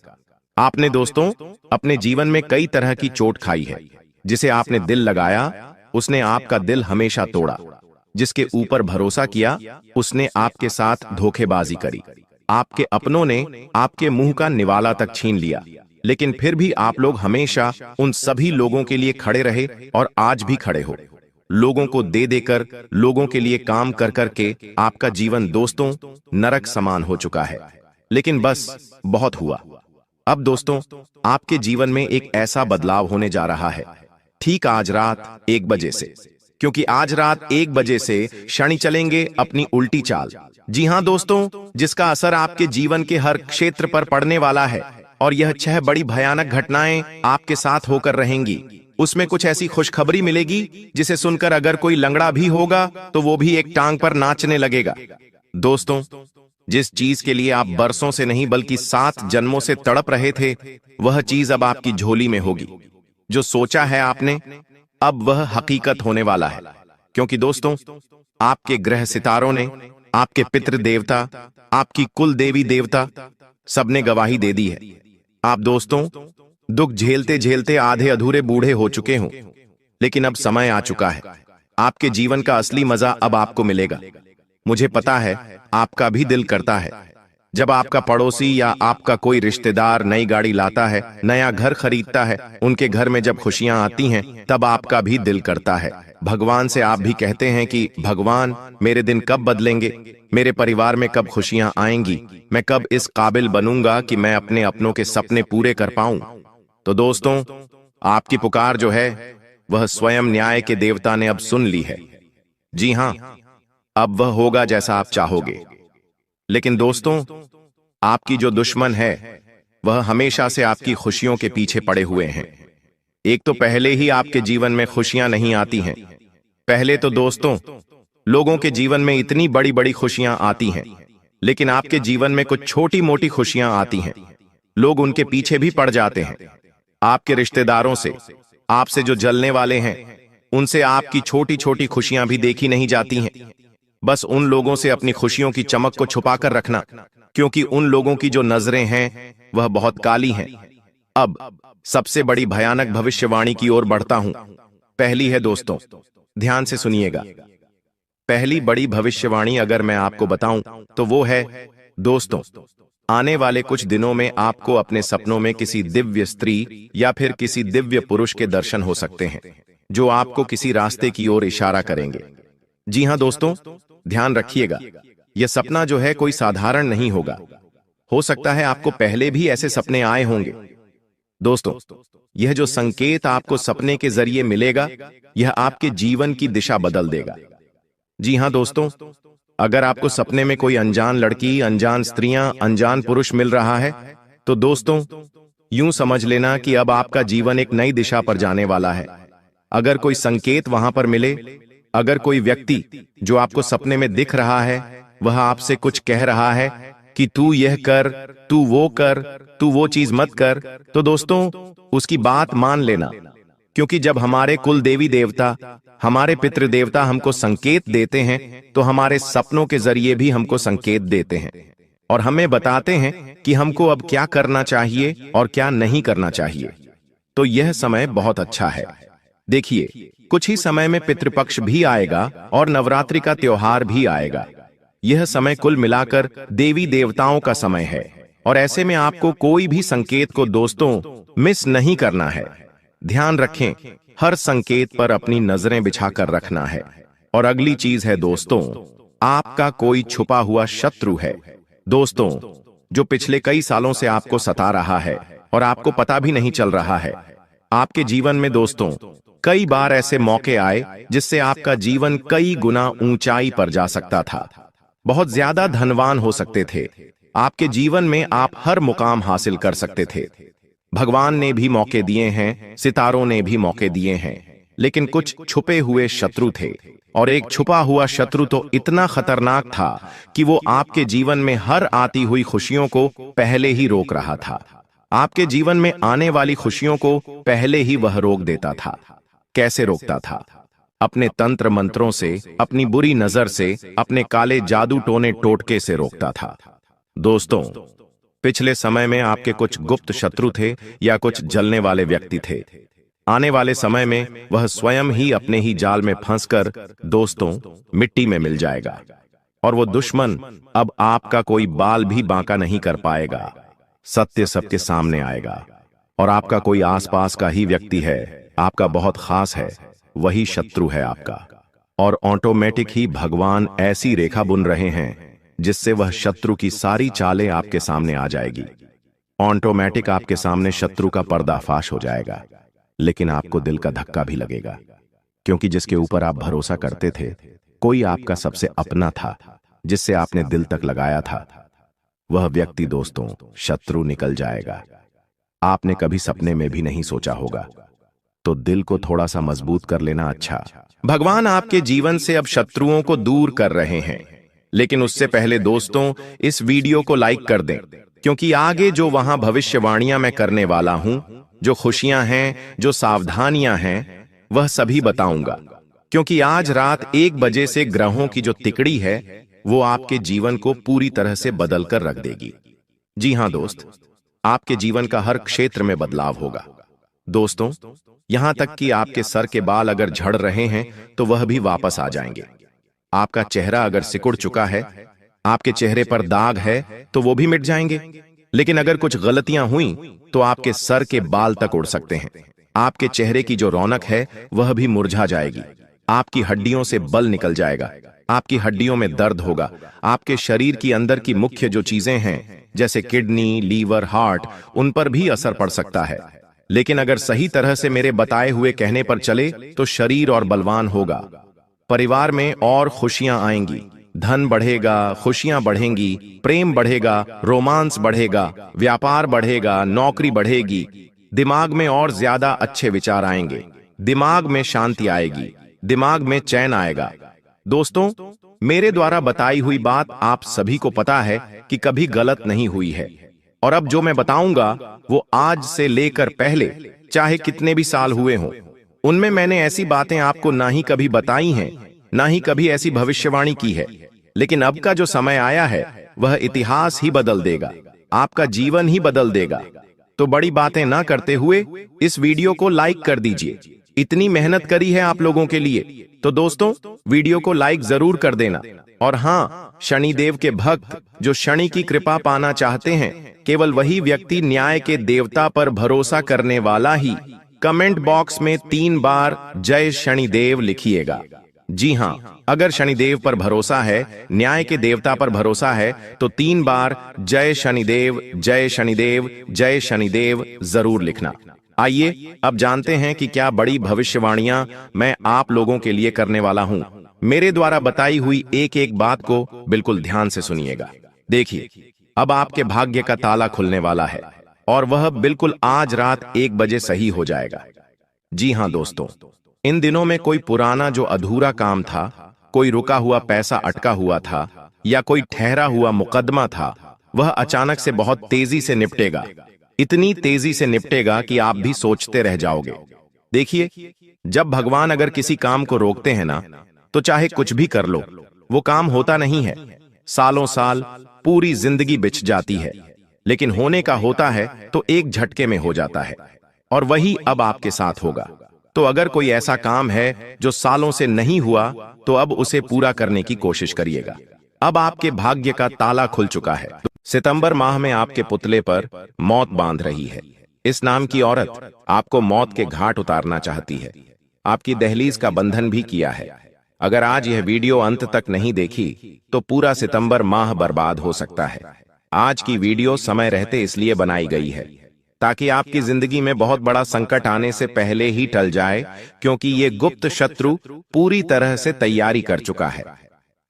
S1: आपने दोस्तों अपने जीवन में कई तरह की चोट खाई है। जिसे आपने दिल लगाया, उसने आपका दिल हमेशा तोड़ा। जिसके ऊपर भरोसा किया, उसने आपके साथ धोखेबाजी करी। आपके अपनों ने आपके मुंह का निवाला तक छीन लिया, लेकिन फिर भी आप लोग हमेशा उन सभी लोगों के लिए खड़े रहे और आज भी खड़े हो। लोगों को दे देकर, लोगों के लिए काम कर करके आपका जीवन दोस्तों नरक समान हो चुका है। लेकिन बस बहुत हुआ। अब दोस्तों, आपके जीवन में एक ऐसा बदलाव होने जा रहा है, ठीक आज रात 1 बजे से, क्योंकि आज रात 1 बजे से शनि चलेंगे अपनी उल्टी चाल। जी हां दोस्तों, जिसका असर आपके जीवन के हर क्षेत्र पर पड़ने वाला है। और यह 6 बड़ी भयानक घटनाएं आपके साथ होकर रहेंगी। उसमें कुछ ऐसी खुशखबरी मिलेगी जिसे सुनकर अगर कोई लंगड़ा भी होगा तो वो भी एक टांग पर नाचने लगेगा। दोस्तों, जिस चीज के लिए आप बरसों से नहीं बल्कि 7 जन्मों से तड़प रहे थे, वह चीज अब आपकी झोली में होगी। जो सोचा है आपने, अब वह हकीकत होने वाला है। क्योंकि दोस्तों, आपके ग्रह सितारों ने, आपके पितृ देवता, आपकी कुल देवी देवता सबने गवाही दे दी है। आप दोस्तों, दुख झेलते झेलते आधे अधूरे बूढ़े हो चुके हों, लेकिन अब समय आ चुका है। आपके जीवन का असली मजा अब आपको मिलेगा। मुझे पता है आपका भी दिल करता है, जब आपका पड़ोसी या आपका कोई रिश्तेदार नई गाड़ी लाता है, नया घर खरीदता है, उनके घर में जब खुशियां आती हैं, तब आपका भी दिल करता है। भगवान से आप भी कहते हैं कि भगवान, मेरे दिन कब बदलेंगे, मेरे परिवार में कब खुशियां आएंगी, मैं कब इस काबिल बनूंगा कि मैं अपने अपनों के सपने पूरे कर पाऊं। तो दोस्तों, आपकी पुकार जो है वह स्वयं न्याय के देवता ने अब सुन ली है। जी हां, अब वह होगा जैसा आप चाहोगे। लेकिन दोस्तों, आपकी जो दुश्मन है वह हमेशा से आपकी खुशियों के पीछे पड़े हुए हैं। एक तो पहले ही आपके जीवन में खुशियां नहीं आती हैं। पहले तो दोस्तों, लोगों के जीवन में इतनी बड़ी बड़ी खुशियां आती हैं, लेकिन आपके जीवन में कुछ छोटी मोटी खुशियां आती हैं। लोग उनके पीछे भी पड़ जाते हैं। आपके रिश्तेदारों से, आपसे जो जलने वाले हैं, उनसे आपकी छोटी छोटी खुशियां भी देखी नहीं जाती हैं। बस उन लोगों से अपनी खुशियों की चमक को छुपाकर रखना, क्योंकि उन लोगों की जो नजरें हैं वह बहुत काली हैं। अब सबसे बड़ी भयानक भविष्यवाणी की ओर बढ़ता हूं। पहली है दोस्तों, ध्यान से सुनिएगा। पहली बड़ी भविष्यवाणी अगर मैं आपको बताऊं तो वो है, दोस्तों, आने वाले कुछ दिनों में आपको अपने सपनों में किसी दिव्य स्त्री या फिर किसी दिव्य पुरुष के दर्शन हो सकते हैं, जो आपको किसी रास्ते की ओर इशारा करेंगे। जी हां दोस्तों, ध्यान रखिएगा, यह सपना जो है कोई साधारण नहीं होगा। हो सकता है आपको पहले भी ऐसे सपने आए होंगे। दोस्तों, यह जो संकेत आपको सपने के जरिए मिलेगा, यह आपके जीवन की दिशा बदल देगा। जी हां दोस्तों, अगर आपको सपने में कोई अनजान लड़की, अनजान स्त्रियां, अनजान पुरुष मिल रहा है, तो दोस्तों, यूं समझ लेना कि अब आपका जीवन एक नई दिशा पर जाने वाला है। अगर कोई संकेत वहां पर मिले, अगर कोई व्यक्ति जो आपको सपने में दिख रहा है, वह आपसे कुछ कह रहा है कि तू यह कर, तू वो कर, तू वो चीज मत कर, तो दोस्तों, उसकी बात मान लेना। क्योंकि जब हमारे कुल देवी देवता, हमारे पितृ देवता हमको संकेत देते हैं, तो हमारे सपनों के जरिए भी हमको संकेत देते हैं और हमें बताते हैं कि हमको अब क्या करना चाहिए और क्या नहीं करना चाहिए। तो यह समय बहुत अच्छा है। देखिए, कुछ ही समय में पितृपक्ष भी आएगा और नवरात्रि का त्योहार भी आएगा। यह समय कुल मिलाकर देवी देवताओं का समय है और ऐसे में आपको कोई भी संकेत को दोस्तों मिस नहीं करना है। ध्यान रखें, हर संकेत पर अपनी नजरें बिछाकर रखना है। और अगली चीज है दोस्तों, आपका कोई छुपा हुआ शत्रु है। दोस्तों, जो पिछले कई सालों से आपको सता रहा है और आपको पता भी नहीं चल रहा है। आपके जीवन में दोस्तों कई बार ऐसे मौके आए जिससे आपका जीवन कई गुना ऊंचाई पर जा सकता था। बहुत ज्यादा धनवान हो सकते थे। आपके जीवन में आप हर मुकाम हासिल कर सकते थे। भगवान ने भी मौके दिए हैं, सितारों ने भी मौके दिए हैं, लेकिन कुछ छुपे हुए शत्रु थे। और एक छुपा हुआ शत्रु तो इतना खतरनाक था कि वो आपके जीवन में हर आती हुई खुशियों को पहले ही रोक रहा था। आपके जीवन में आने वाली खुशियों को पहले ही वह रोक देता था। कैसे रोकता था? अपने तंत्र मंत्रों से, अपनी बुरी नजर से, अपने काले जादू टोने टोटके से रोकता था। दोस्तों, पिछले समय में आपके कुछ गुप्त शत्रु थे या कुछ जलने वाले व्यक्ति थे। आने वाले समय में वह स्वयं ही अपने ही जाल में फंसकर दोस्तों मिट्टी में मिल जाएगा और वो दुश्मन अब आपका कोई बाल भी बांका नहीं कर पाएगा। सत्य सबके सामने आएगा और आपका कोई आसपास का ही व्यक्ति है, आपका बहुत खास है, वही शत्रु है आपका। और ऑटोमेटिक ही भगवान ऐसी रेखा बुन रहे हैं जिससे वह शत्रु की सारी चालें आपके सामने आ जाएगी। ऑटोमेटिक आपके सामने शत्रु का पर्दाफाश हो जाएगा। लेकिन आपको दिल का धक्का भी लगेगा, क्योंकि जिसके ऊपर आप भरोसा करते थे, कोई आपका सबसे अपना था, जिससे आपने दिल तक लगाया था, वह व्यक्ति दोस्तों शत्रु निकल जाएगा। आपने कभी सपने में भी नहीं सोचा होगा। तो दिल को थोड़ा सा मजबूत कर लेना अच्छा। भगवान आपके जीवन से अब शत्रुओं को दूर कर रहे हैं, लेकिन उससे पहले दोस्तों इस वीडियो को लाइक कर दें, क्योंकि आगे जो वहां भविष्यवाणियां मैं करने वाला हूं, जो खुशियां हैं, जो सावधानियां हैं, वह सभी बताऊंगा। क्योंकि आज रात 1 बजे से ग्रहों की जो तिकड़ी है वो आपके जीवन को पूरी तरह से बदल कर रख देगी। जी हां दोस्त, आपके जीवन का हर क्षेत्र में बदलाव होगा। दोस्तों, यहां तक कि आपके सर के बाल अगर झड़ रहे हैं तो वह भी वापस आ जाएंगे। आपका चेहरा अगर सिकुड़ चुका है, आपके चेहरे पर दाग है, तो वो भी मिट जाएंगे। लेकिन अगर कुछ गलतियां हुई तो आपके सर के बाल तक उड़ सकते हैं। आपके चेहरे की जो रौनक है वह भी मुरझा जाएगी। आपकी हड्डियों से बल निकल जाएगा, आपकी हड्डियों में दर्द होगा। आपके शरीर की अंदर की मुख्य जो चीजें हैं, जैसे किडनी, लीवर, हार्ट, उन पर भी असर पड़ सकता है। लेकिन अगर सही तरह से मेरे बताए हुए कहने पर चले तो शरीर और बलवान होगा, परिवार में और खुशियां आएंगी, धन बढ़ेगा, खुशियां बढ़ेंगी, प्रेम बढ़ेगा, रोमांस बढ़ेगा, व्यापार बढ़ेगा, नौकरी बढ़ेगी, दिमाग में और ज्यादा अच्छे विचार आएंगे, दिमाग में शांति आएगी, दिमाग में चैन आएगा। दोस्तों, मेरे द्वारा बताई हुई बात आप सभी को पता है कि कभी गलत नहीं हुई है, और अब जो मैं बताऊंगा वो आज से लेकर पहले चाहे कितने भी साल हुए हों, उनमें मैंने ऐसी बातें आपको ना ही कभी बताई हैं, ना ही कभी ऐसी भविष्यवाणी की है। लेकिन अब का जो समय आया है वह इतिहास ही बदल देगा, आपका जीवन ही बदल देगा। तो बड़ी बातें ना करते हुए इस वीडियो को लाइक कर दीजिए। इतनी मेहनत करी है आप लोगों के लिए, तो दोस्तों वीडियो को लाइक जरूर कर देना। और हाँ, शनिदेव के भक्त जो शनि की कृपा पाना चाहते हैं, केवल वही व्यक्ति न्याय के देवता पर भरोसा करने वाला ही कमेंट बॉक्स में 3 बार जय शनिदेव लिखिएगा। जी हाँ, अगर शनिदेव पर भरोसा है, न्याय के देवता पर भरोसा है, तो 3 बार जय शनिदेव, जय शनिदेव, जय शनिदेव जरूर लिखना। आइए अब जानते हैं कि क्या बड़ी भविष्यवाणियां मैं आप लोगों के लिए करने वाला हूं। मेरे द्वारा बताई हुई एक एक बात को बिल्कुल ध्यान से सुनिएगा। देखिए, अब आपके भाग्य का ताला खुलने वाला है, और वह बिल्कुल आज रात 1 बजे सही हो जाएगा। जी हां दोस्तों, इन दिनों में कोई पुराना जो अधूरा काम था, कोई रुका हुआ पैसा अटका हुआ था, या कोई ठहरा हुआ मुकदमा था, वह अचानक से बहुत तेजी से निपटेगा। इतनी तेजी से निपटेगा कि आप भी सोचते रह जाओगे। देखिए, जब भगवान अगर किसी काम को रोकते हैं ना, तो चाहे कुछ भी कर लो, वो काम होता नहीं है। सालों साल, पूरी जिंदगी बिछ जाती है, लेकिन होने का होता है तो एक झटके में हो जाता है, और वही अब आपके साथ होगा। तो अगर कोई ऐसा काम है जो सालों से नहीं हुआ, तो अब उसे पूरा करने की कोशिश करिएगा। अब आपके भाग्य का ताला खुल चुका है। सितंबर माह में आपके पुतले पर मौत बांध रही है। इस नाम की औरत आपको मौत के घाट उतारना चाहती है, आपकी दहलीज का बंधन भी किया है। अगर आज यह वीडियो अंत तक नहीं देखी तो पूरा सितंबर माह बर्बाद हो सकता है। आज की वीडियो समय रहते इसलिए बनाई गई है ताकि आपकी जिंदगी में बहुत बड़ा संकट आने से पहले ही टल जाए, क्योंकि ये गुप्त शत्रु पूरी तरह से तैयारी कर चुका है।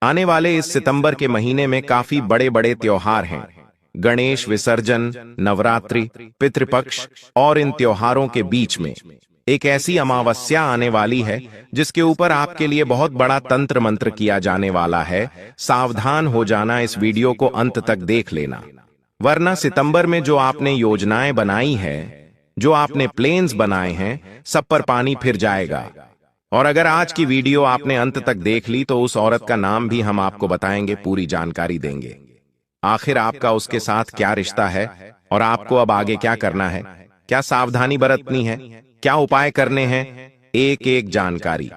S1: आने वाले इस सितंबर के महीने में काफी बड़े बड़े त्योहार हैं। गणेश विसर्जन, नवरात्रि, पितृपक्ष, और इन त्योहारों के बीच में एक ऐसी अमावस्या आने वाली है जिसके ऊपर आपके लिए बहुत बड़ा तंत्र मंत्र किया जाने वाला है। सावधान हो जाना, इस वीडियो को अंत तक देख लेना, वरना सितंबर में जो आपने योजनाएं बनाई है, जो आपने प्लान्स बनाए हैं, सब पर पानी फिर जाएगा। और अगर आज की वीडियो आपने अंत तक देख ली तो उस औरत का नाम भी हम आपको बताएंगे, पूरी जानकारी देंगे। आखिर आपका उसके साथ क्या रिश्ता है, और आपको अब आगे क्या करना है, क्या सावधानी बरतनी है, क्या उपाय करने हैं, एक एक जानकारी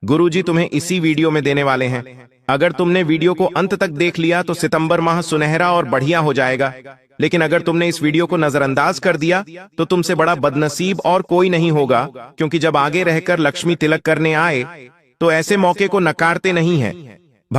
S1: गुरुजी तुम्हें इसी वीडियो में देने वाले हैं। अगर तुमने वीडियो को अंत तक देख लिया तो सितंबर माह सुनहरा और बढ़िया हो जाएगा। लेकिन अगर तुमने इस वीडियो को नजरअंदाज कर दिया तो तुमसे बड़ा बदनसीब और कोई नहीं होगा, क्योंकि जब आगे रहकर लक्ष्मी तिलक करने आए तो ऐसे मौके को नकारते नहीं हैं।